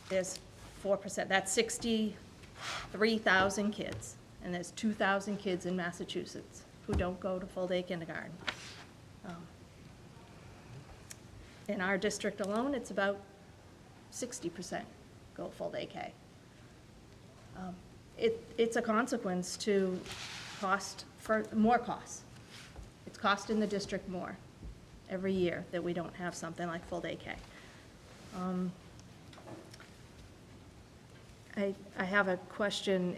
There's 4%, that's 63,000 kids, and there's 2,000 kids in Massachusetts who don't go to full day kindergarten. In our district alone, it's about 60% go full day K. It's a consequence to more costs. It's costing the district more every year that we don't have something like full day K. I have a question,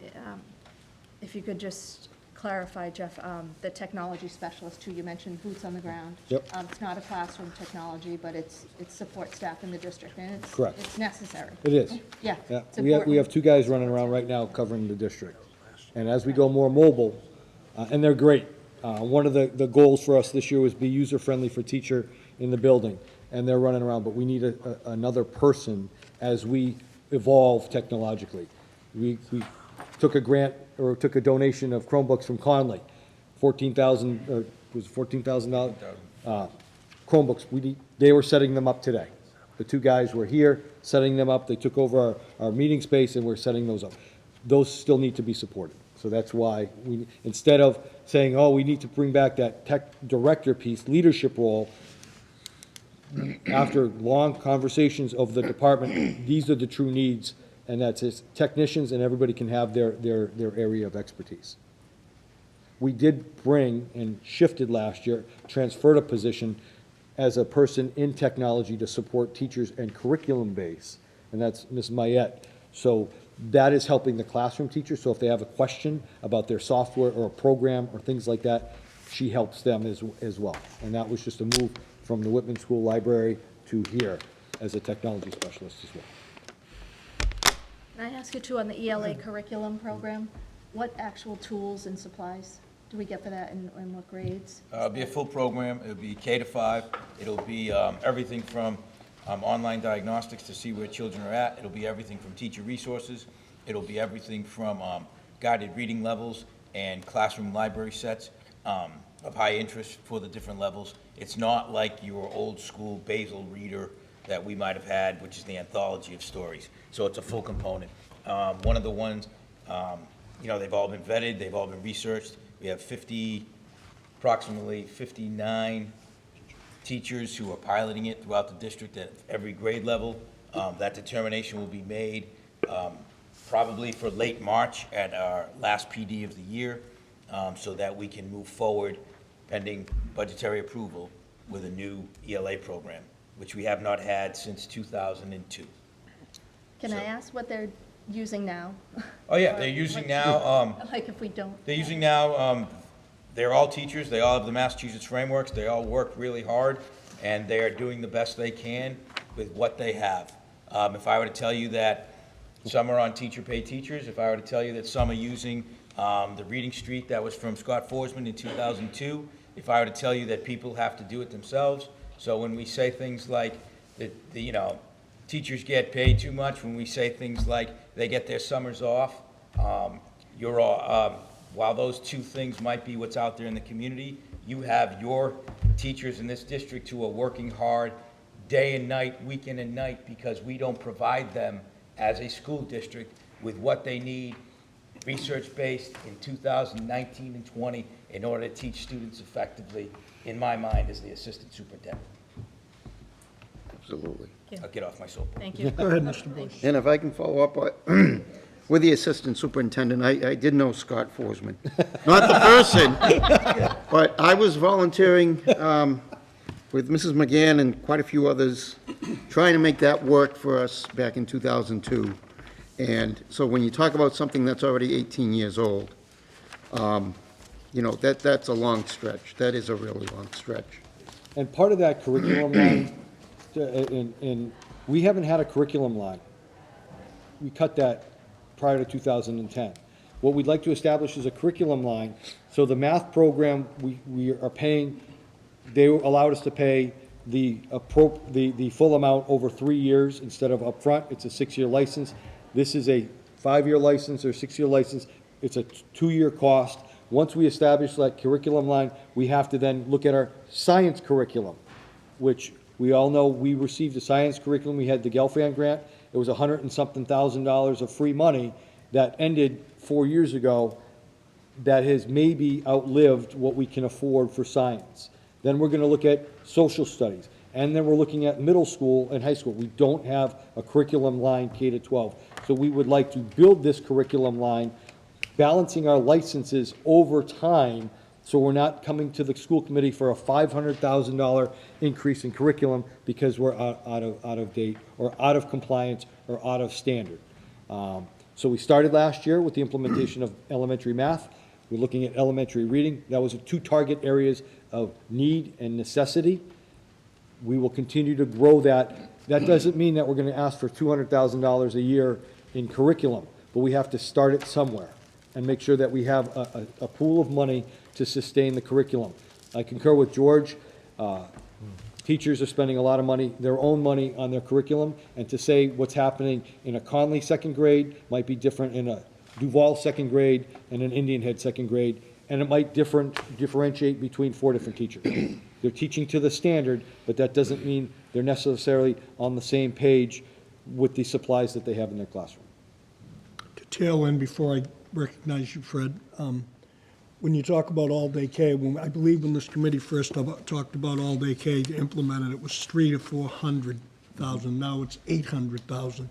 if you could just clarify, Jeff, the technology specialist too, you mentioned boots on the ground. Yep. It's not a classroom technology, but it's support staff in the district, and it's Correct. it's necessary. It is. Yeah. Yeah, it's we have important. 2 guys running around right now covering the district. And as we go more mobile, and they're great. One of the goals for us this year was be user-friendly for teacher in the building, and they're running around, but we need another person as we evolve technologically. We took a grant, or took a donation of Chromebooks from Conley, $14,000, or was it $14,000? Chromebooks, they were setting them up today. The 2 guys were here, setting them up, they took over our meeting space, and we're setting those up. Those still need to be supported. So that's why instead of saying, oh, we need to bring back that tech director piece, leadership role, after long conversations of the department, these are the true needs, and that's it. Technicians and everybody can have their area of expertise. We did bring and shifted last year, transferred a position as a person in technology to support teachers and curriculum base, and that's Ms. Mayette. So that is helping the classroom teachers, so if they have a question about their software or a program or things like that, she helps them as well. And that was just a move from the Whitman School Library to here as a technology specialist as well. Can I ask you too, on the ELA curriculum program, what actual tools and supplies do we get for that, and what grades? It'll be a full program. It'll be K to 5. It'll be everything from online diagnostics to see where children are at. It'll be everything from teacher resources. It'll be everything from guided reading levels and classroom library sets of high interest for the different levels. It's not like your old school Basil reader that we might have had, which is the anthology of stories. So it's a full component. One of the ones, they've all been vetted, they've all been researched. We have approximately 59 teachers who are piloting it throughout the district at every grade level. That determination will be made probably for late March at our last PD of the year, so that we can move forward pending budgetary approval with a new ELA program, which we have not had since 2002. Can I ask what they're using now? Oh, yeah, they're using now, Like if we don't? they're using now, they're all teachers, they all have the Massachusetts frameworks, they all work really hard, and they are doing the best they can with what they have. If I were to tell you that some are on teacher pay teachers, if I were to tell you that some are using the reading street that was from Scott Forsman in 2002, if I were to tell you that people have to do it themselves, so when we say things like that, you know, teachers get paid too much, when we say things like they get their summers off, you're all, while those two things might be what's out there in the community, you have your teachers in this district who are working hard day and night, weekend and night, because we don't provide them as a school district with what they need, research-based in 2019 and 20, in order to teach students effectively, in my mind, as the assistant superintendent. Absolutely. I'll get off my soapbox. Thank you. Go ahead, Mr. Bush. And if I can follow up with the assistant superintendent, I did know Scott Forsman. Not the person, but I was volunteering with Mrs. McGann and quite a few others, trying to make that work for us back in 2002. And so when you talk about something that's already 18 years old, you know, that's a long stretch. That is a really long stretch. And part of that curriculum line, and we haven't had a curriculum line. We cut that prior to 2010. What we'd like to establish is a curriculum line, so the math program, we are paying, they allowed us to pay the full amount over 3 years instead of upfront. It's a 6-year license. This is a 5-year license or 6-year license. It's a 2-year cost. Once we establish that curriculum line, we have to then look at our science curriculum, which we all know we received a science curriculum. We had the Gelfand grant. It was $100 and something thousand of free money that ended 4 years ago, that has maybe outlived what we can afford for science. Then we're going to look at social studies. And then we're looking at middle school and high school. We don't have a curriculum line K to 12. So we would like to build this curriculum line, balancing our licenses over time, so we're not coming to the school committee for a $500,000 increase in curriculum because we're out of date or out of compliance or out of standard. So we started last year with the implementation of elementary math. We're looking at elementary reading. That was 2 target areas of need and necessity. We will continue to grow that. That doesn't mean that we're going to ask for $200,000 a year in curriculum, but we have to start it somewhere and make sure that we have a pool of money to sustain the curriculum. I concur with George. Teachers are spending a lot of money, their own money, on their curriculum, and to say what's happening in a Conley second grade might be different in a Duval second grade and an Indian Head second grade, and it might differentiate between 4 different teachers. They're teaching to the standard, but that doesn't mean they're necessarily on the same page with the supplies that they have in their classroom. To tail end before I recognize you, Fred, when you talk about all-day K, I believe when this committee first talked about all-day K implemented, it was $300,000 to $400,000. Now it's $800,000.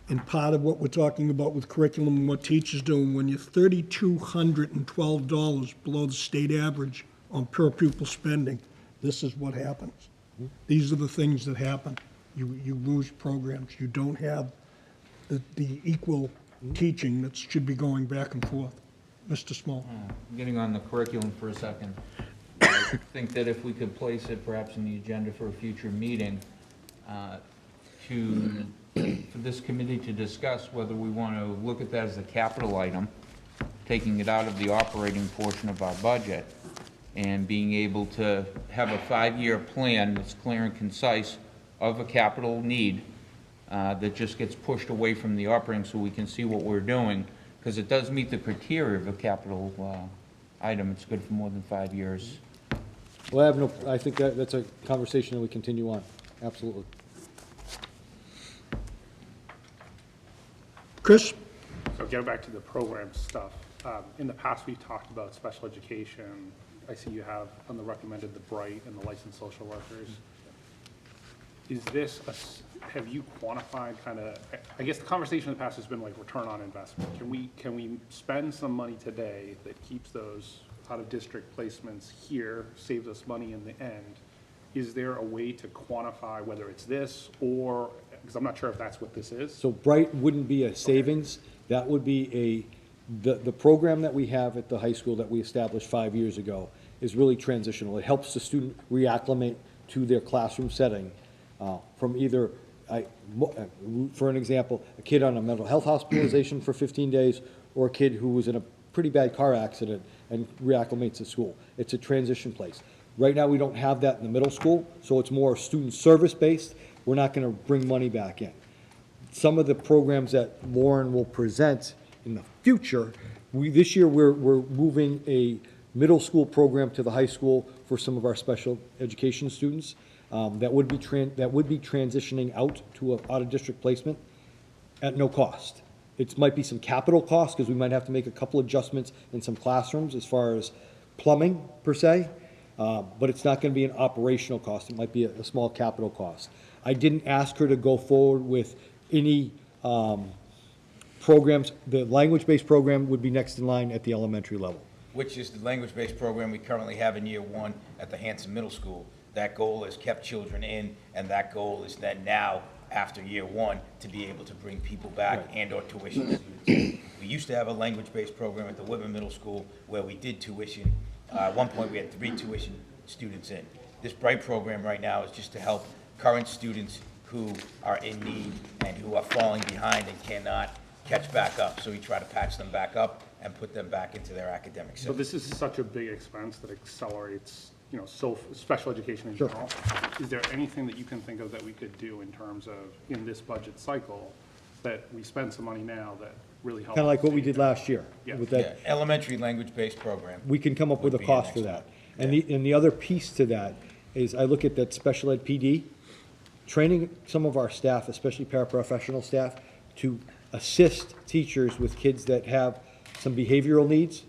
And part of what we're talking about with curriculum and what teachers do, when you're $3,212 below the state average on per pupil spending, this is what happens. These are the things that happen. You lose programs. You don't have the equal teaching that should be going back and forth. Mr. Small. Getting on the curriculum for a second, I think that if we could place it perhaps in the agenda for a future meeting, for this committee to discuss whether we want to look at that as a capital item, taking it out of the operating portion of our budget, and being able to have a 5-year plan that's clear and concise of a capital need that just gets pushed away from the operating, so we can see what we're doing, because it does meet the criteria of a capital item. It's good for more than 5 years. Well, I think that's a conversation that we continue on. Absolutely. Chris? So getting back to the program stuff, in the past, we've talked about special education I see you have on the recommended, the Bright and the licensed social workers. Is this, have you quantified kind of, I guess the conversation in the past has been like return on investment. Can we spend some money today that keeps those out-of-district placements here, saves us money in the end? Is there a way to quantify whether it's this or, because I'm not sure if that's what this is. So Bright wouldn't be a savings, that would be the program that we have at the high school that we established 5 years ago is really transitional. It helps the student reacclimate to their classroom setting from either, for an example, a kid on a mental health hospitalization for 15 days or a kid who was in a pretty bad car accident and reacclimates to school. It's a transition place. Right now, we don't have that in the middle school, so it's more student service-based. We're not going to bring money back in. Some of the programs that Lauren will present in the future, this year we're moving a middle school program to the high school for some of our special education students that would be transitioning out to an out-of-district placement at no cost. It might be some capital costs because we might have to make a couple adjustments in some classrooms as far as plumbing per se, but it's not going to be an operational cost. It might be a small capital cost. I didn't ask her to go forward with any programs. The language-based program would be next in line at the elementary level. Which is the language-based program we currently have in year one at the Hanson Middle School. That goal has kept children in, and that goal is then now, after year one, to be able to bring people back and/or tuition students. We used to have a language-based program at the Whitman Middle School where we did tuition. At one point, we had 3 tuition students in. This Bright program right now is just to help current students who are in need and who are falling behind and cannot catch back up. So we try to patch them back up and put them back into their academic So system. this is such a big expense that accelerates, so special education in Sure. general. Is there anything that you can think of that we could do in terms of, in this budget cycle, that we spend some money now that really helps? Kind of like what we did last year. Yeah. With Yeah, that, elementary language-based program. we can come up with a Would be an cost for that. excellent- And the other piece to that is I look at that special ed PD, training some of our staff, especially paraprofessional staff, to assist teachers with kids that have some behavioral needs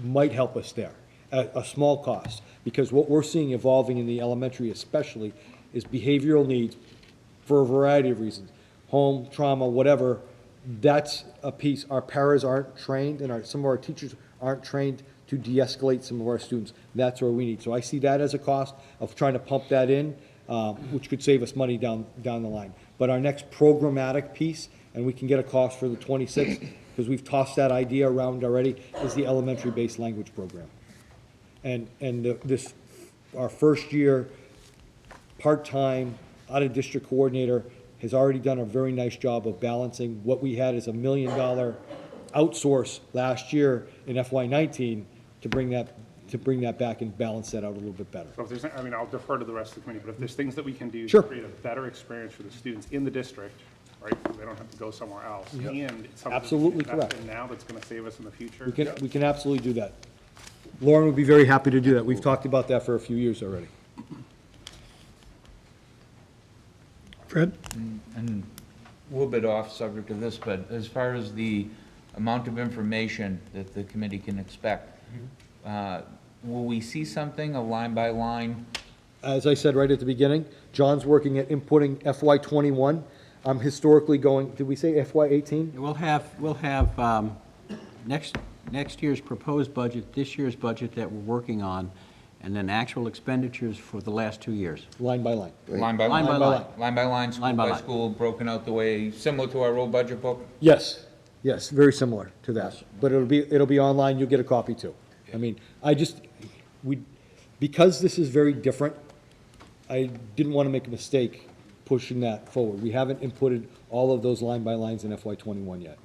might help us there, at a small cost. Because what we're seeing evolving in the elementary especially is behavioral needs for a variety of reasons. Home, trauma, whatever, that's a piece. Our paras aren't trained and some of our teachers aren't trained to de-escalate some of our students. That's where we need. So I see that as a cost of trying to pump that in, which could save us money down the line. But our next programmatic piece, and we can get a cost for the 26, because we've tossed that idea around already, is the elementary-based language program. And our first year part-time out-of-district coordinator has already done a very nice job of balancing what we had as $1 million outsource last year in FY19 to bring that back and balance that out a little bit better. So if there's, I'll defer to the rest of the committee, but if there's things that we can do to Sure. create a better experience for the students in the district, right, they don't have to go somewhere else, and it's something Absolutely we can invest correct. in now that's gonna save us in the future. We can absolutely do that. Lauren would be very happy to do that. We've talked about that for a few years already. Fred? And a little bit off subject of this, but as far as the amount of information that the committee can expect, will we see something, a line by line? As I said right at the beginning, John's working at inputting FY21. I'm historically going, did we say FY18? We'll have next year's proposed budget, this year's budget that we're working on, and then actual expenditures for the last 2 years. Line by line. Line by Line by line? line. Line by line, school Line by by line. school, broken out the way, similar to our old budget book? Yes, very similar to that. But it'll be online, you'll get a copy too. I mean, because this is very different, I didn't want to make a mistake pushing that forward. We haven't inputted all of those line by lines in FY21 yet.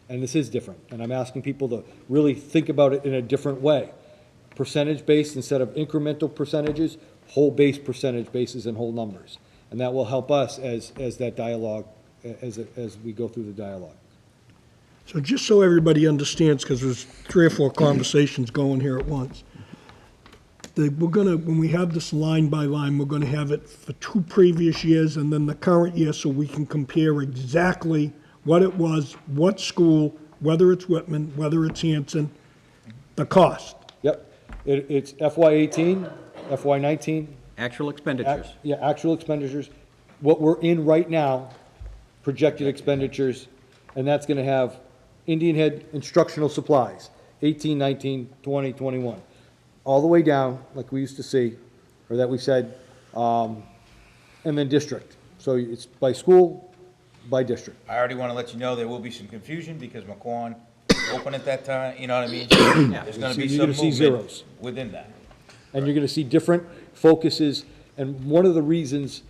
And this is different, and I'm asking people to really think about it in a different way. Percentage-based instead of incremental percentages, whole base percentage bases and whole numbers. And that will help us as that dialogue, as we go through the dialogue. So just so everybody understands, because there's 3 or 4 conversations going here at once. When we have this line by line, we're gonna have it for 2 previous years and then the current year, so we can compare exactly what it was, what school, whether it's Whitman, whether it's Hanson, The cost. Yep. It's FY '18, FY '19. Actual expenditures. Yeah, actual expenditures. What we're in right now, projected expenditures, and that's gonna have Indian Head instructional supplies, 18, 19, 20, 21. All the way down, like we used to see, or that we said, and then district. So it's by school, by district. I already want to let you know there will be some confusion because McQuon open at that time, you know what I mean? There's going to be You're some gonna see movement zeros. within that. And you're gonna see different focuses, and one of the reasons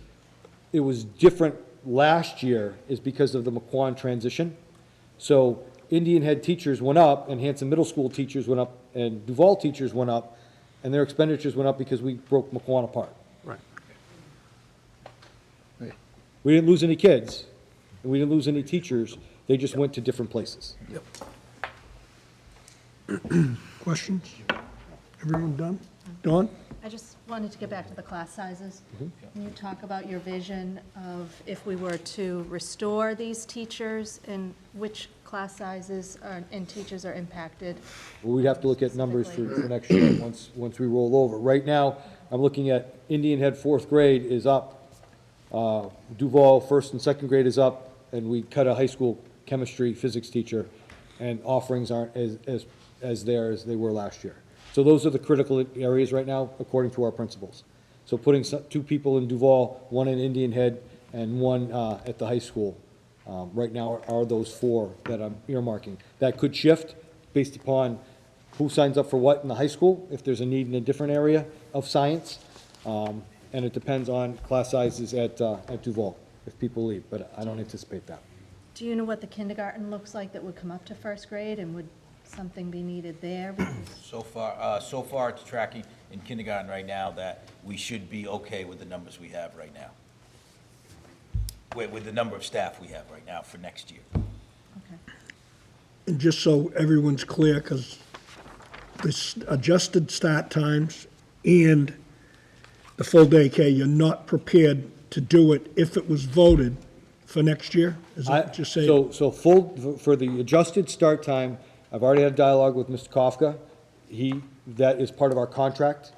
it was different last year is because of the McQuon transition. So Indian Head teachers went up, and Hanson Middle School teachers went up, and Duval teachers went up, and their expenditures went up because we broke McQuon apart. Right. We didn't lose any kids, and we didn't lose any teachers, they just went to different places. Questions? Everyone done? Dawn? I just wanted to get back to the class sizes. Can you talk about your vision of if we were to restore these teachers and which class sizes and teachers are impacted? Well, we'd have to look at numbers for next year, once we roll over. Right now, I'm looking at Indian Head fourth grade is up, Duval first and second grade is up, and we cut a high school chemistry, physics teacher, and offerings aren't as there as they were last year. So those are the critical areas right now, according to our principals. So putting two people in Duval, one in Indian Head, and one at the high school, right now are those four that I'm earmarking. That could shift based upon who signs up for what in the high school, if there's a need in a different area of science. And it depends on class sizes at Duval, if people leave, but I don't anticipate that. Do you know what the kindergarten looks like that would come up to first grade, and would something be needed there? So far it's tracking in kindergarten right now that we should be okay with the numbers we have right now. With the number of staff we have right now for next year. Okay. And just so everyone's clear, because this adjusted start times and the full day K, you're not prepared to do it if it was voted for next year? Is that what you're saying? So for the adjusted start time, I've already had a dialogue with Mr. Kafka. That is part of our contract.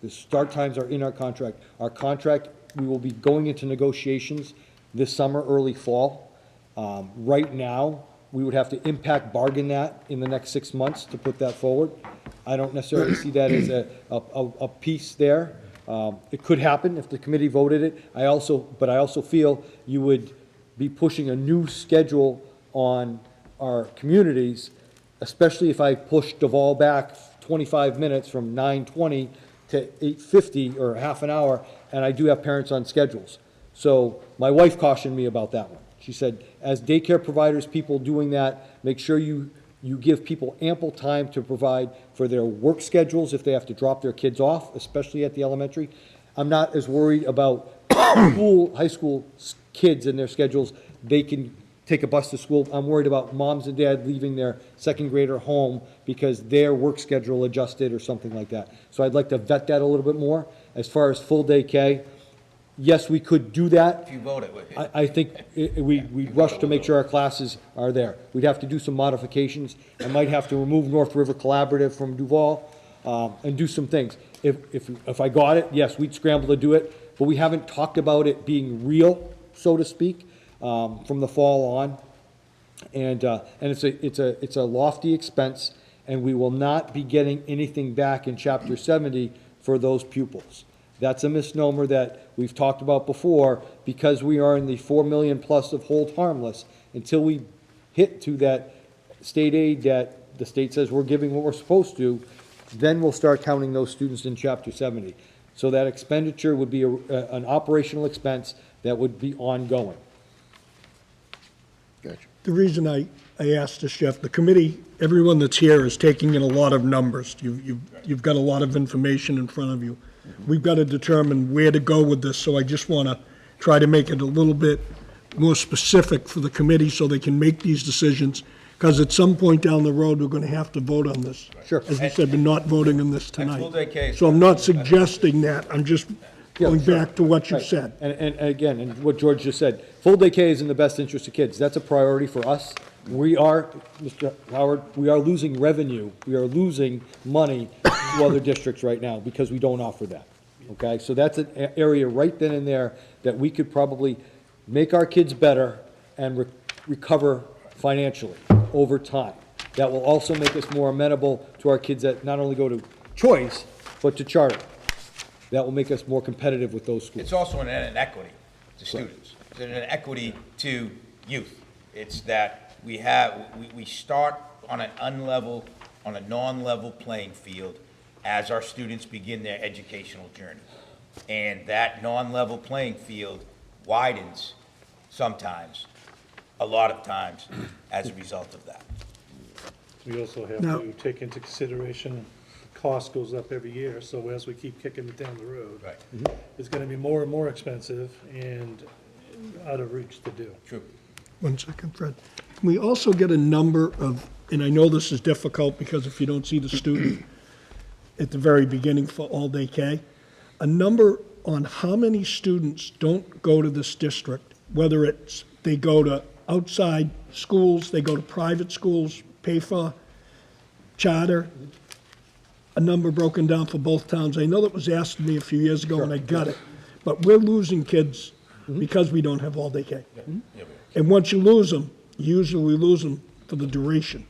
The start times are in our contract. Our contract, we will be going into negotiations this summer, early fall. Right now, we would have to impact bargain that in the next 6 months to put that forward. I don't necessarily see that as a piece there. It could happen if the committee voted it. But I also feel you would be pushing a new schedule on our communities, especially if I push Duval back 25 minutes from 9:20 to 8:50 or half an hour, and I do have parents on schedules. So my wife cautioned me about that one. She said, as daycare providers, people doing that, make sure you give people ample time to provide for their work schedules if they have to drop their kids off, especially at the elementary. I'm not as worried about high school kids and their schedules. They can take a bus to school. I'm worried about moms and dads leaving their second grader home because their work schedule adjusted or something like that. So I'd like to vet that a little bit more. As far as full day K, yes, we could do that. If you vote it, I think we rush to make sure our classes are there. We'd have to do some modifications. I might have to remove North River Collaborative from Duval, and do some things. If I got it, yes, we'd scramble to do it, but we haven't talked about it being real, so to speak, from the fall on. And it's a lofty expense, and we will not be getting anything back in Chapter 70 for those pupils. That's a misnomer that we've talked about before, because we are in the 4 million plus of hold harmless. Until we hit to that state aid that the state says we're giving what we're supposed to, then we'll start counting those students in Chapter 70. So that expenditure would be an operational expense that would be ongoing. The reason I asked this, Jeff, the committee, everyone that's here is taking in a lot of numbers. You've got a lot of information in front of you. We've got to determine where to go with this, so I just want to try to make it a little bit more specific for the committee so they can make these decisions, because at some point down the road, we're going to have to vote on this. Sure. As you said, we're not voting on this tonight. full day K is- So I'm not suggesting that, I'm just going sure. back to what you Right. said. And again, and what George just said, full day K is in the best interest of kids. That's a priority for us. We are, Mr. Howard, we are losing revenue, we are losing money to other districts right now because we don't offer that, okay? So that's an area right then and there that we could probably make our kids better and recover financially over time. That will also make us more amenable to our kids that not only go to choice, but to charter. That will make us more competitive with those schools. It's also an equity to students. It's an equity to youth. It's that we start on an unlevel, on a non-level playing field as our students begin their educational journey. And that non-level playing field widens sometimes, a lot of times, as a result of that. We also have Now- to take into consideration, the cost goes up every year, so as we keep kicking it down the road. Right. It's gonna be more and more expensive and out of reach to do. True. 1 second, Fred. Can we also get a number of, and I know this is difficult because if you don't see the student at the very beginning for all-day K, a number on how many students don't go to this district, whether it's they go to outside schools, they go to private schools, pay for charter, a number broken down for both towns. I know that was asked of me a few years ago, and I got it. But we're losing kids because we don't have all-day K. And once you lose them, you usually lose them for the duration.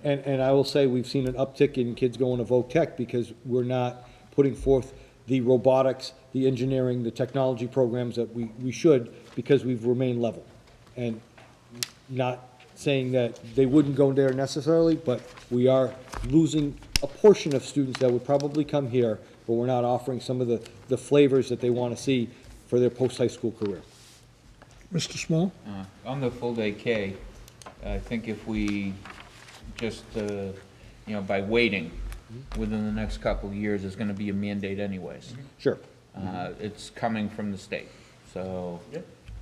And I will say, we've seen an uptick in kids going to Voc Tech because we're not putting forth the robotics, the engineering, the technology programs that we should, because we've remained level. And not saying that they wouldn't go there necessarily, but we are losing a portion of students that would probably come here, but we're not offering some of the flavors that they want to see for their post-high school career. Mr. Small? On the full-day K, I think if we just, by waiting, within the next couple of years, is gonna be a mandate anyways. Sure. It's coming from the state, so,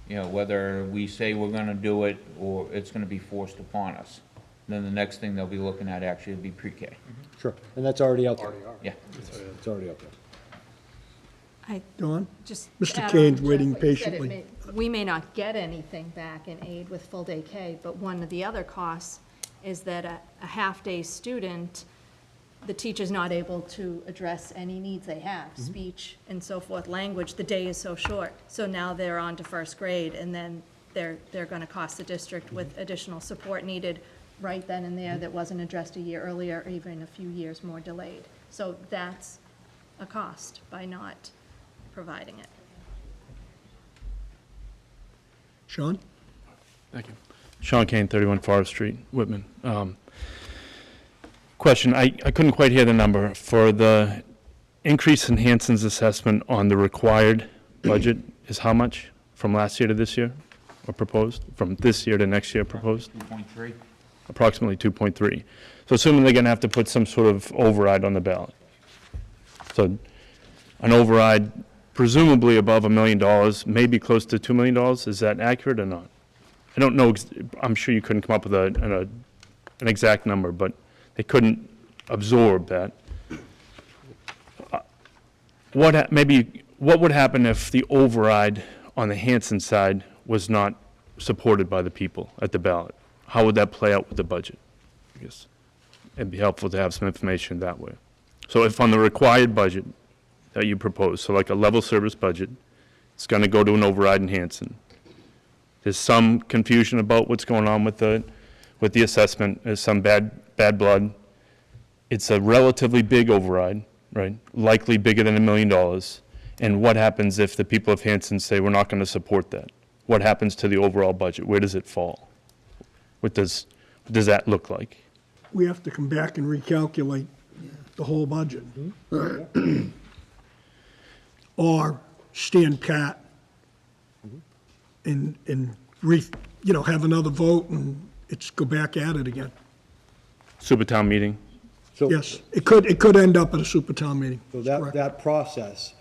whether we say we're gonna do it, or it's gonna be forced upon us. Then the next thing they'll be looking at actually will be pre-K. Sure, and that's already out there. Yeah. It's already out there. Dawn? Just Mr. add on Kane's to waiting what you said, patiently. we may not get anything back in aid with full-day K, but one of the other costs is that a half-day student, the teacher's not able to address any needs they have, speech and so forth, language, the day is so short. So now they're on to first grade, and then they're gonna cost the district with additional support needed right then and there that wasn't addressed a year earlier, or even a few years more delayed. So that's a cost by not providing it. Sean? Thank you. Sean Kane, 31 Forest Street, Whitman. Question, I couldn't quite hear the number. For the increase in Hanson's assessment on the required budget is how much from last year to this year, or proposed? From this year to next year proposed? 2.3. Approximately 2.3. So assuming they're going to have to put some sort of override on the ballot. So an override presumably above $1 million, maybe close to $2 million. Is that accurate or not? I don't know. I'm sure you couldn't come up with an exact number, but they couldn't absorb that. What would happen if the override on the Hanson side was not supported by the people at the ballot? How would that play out with the budget? I guess it'd be helpful to have some information that way. So if on the required budget that you propose, so like a level service budget, it's going to go to an override in Hanson. There's some confusion about what's going on with the assessment. There's some bad blood. It's a relatively big override, right? Likely bigger than $1 million. And what happens if the people of Hanson say we're not going to support that? What happens to the overall budget? Where does it fall? What does that look like? We have to come back and recalculate the whole budget. Or stand pat and have another vote and go back at it again. Super town meeting? So- Yes, it could end up at a super town meeting. So That's correct. that process,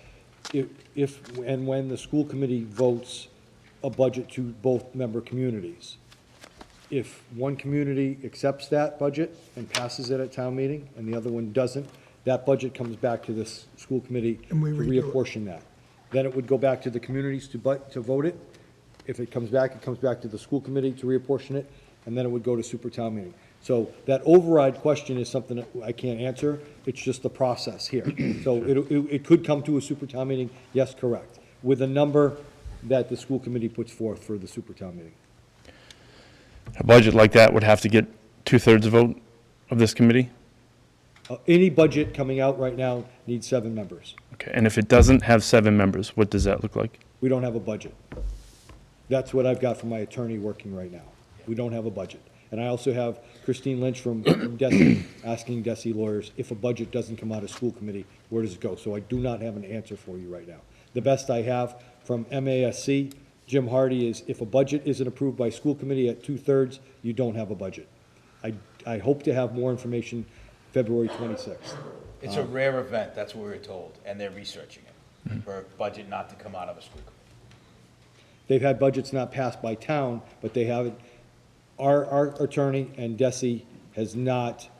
if and when the school committee votes a budget to both member communities, if one community accepts that budget and passes it at town meeting, and the other one doesn't, that budget comes back to this school committee to And we redo it. reapportion that. Then it would go back to the communities to vote it. If it comes back to the school committee to reapportion it, and then it would go to super town meeting. So that override question is something that I can't answer, it's just the process here. So it could come to a super town meeting, yes, correct, with a number that the school committee puts forth for the super town meeting. A budget like that would have to get 2/3 vote of this committee? Any budget coming out right now needs 7 members. Okay, and if it doesn't have 7 members, what does that look like? We don't have a budget. That's what I've got from my attorney working right now. We don't have a budget. And I also have Christine Lynch from DESI asking DESI lawyers, if a budget doesn't come out of school committee, where does it go? So I do not have an answer for you right now. The best I have from MASC, Jim Hardy, is if a budget isn't approved by school committee at 2/3, you don't have a budget. I hope to have more information February 26th. It's a rare event, that's what we were told, and they're researching it, for a budget not to come out of a school committee. They've had budgets not passed by town, but they haven't, our attorney and DESI has not,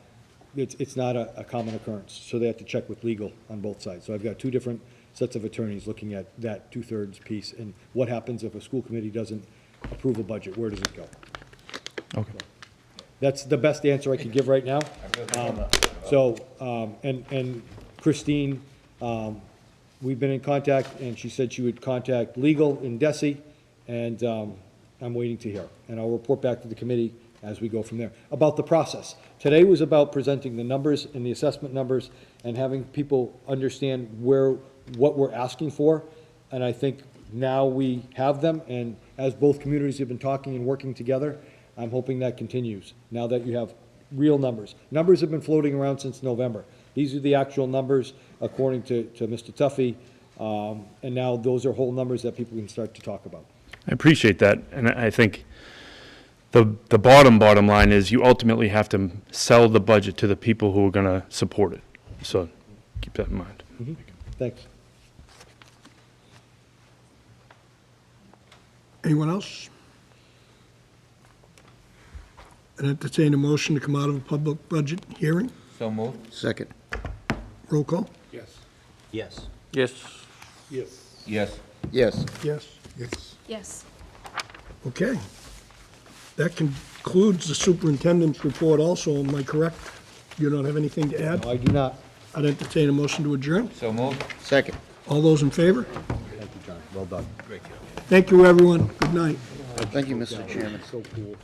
it's not a common occurrence, so they have to check with legal on both sides. So I've got 2 different sets of attorneys looking at that 2/3 piece, and what happens if a school committee doesn't approve a budget, where does it go? Okay. That's the best answer I can give right now. And Christine, we've been in contact, and she said she would contact legal in DESI, and I'm waiting to hear. And I'll report back to the committee as we go from there. About the process. Today was about presenting the numbers and the assessment numbers and having people understand what we're asking for. And I think now we have them, and as both communities have been talking and working together, I'm hoping that continues, now that you have real numbers. Numbers have been floating around since November. These are the actual numbers, according to Mr. Tuffy, and now those are whole numbers that people can start to talk about. I appreciate that, and I think the bottom line is you ultimately have to sell the budget to the people who are going to support it. So keep that in mind. Thanks. Anyone else? I'd entertain a motion to come out of a public budget hearing. So moved? Second. Roll call? Yes. Yes. Yes. Yes. Yes. Yes. Yes. Yes. Yes. Okay. That concludes the superintendent's report also, am I correct? You don't have anything to add? No, I do not. I'd entertain a motion to adjourn. So moved? Second. All those in favor? Thank you, John. Well done. Thank you, everyone. Good night. Thank you, Mr. Chairman. So cool.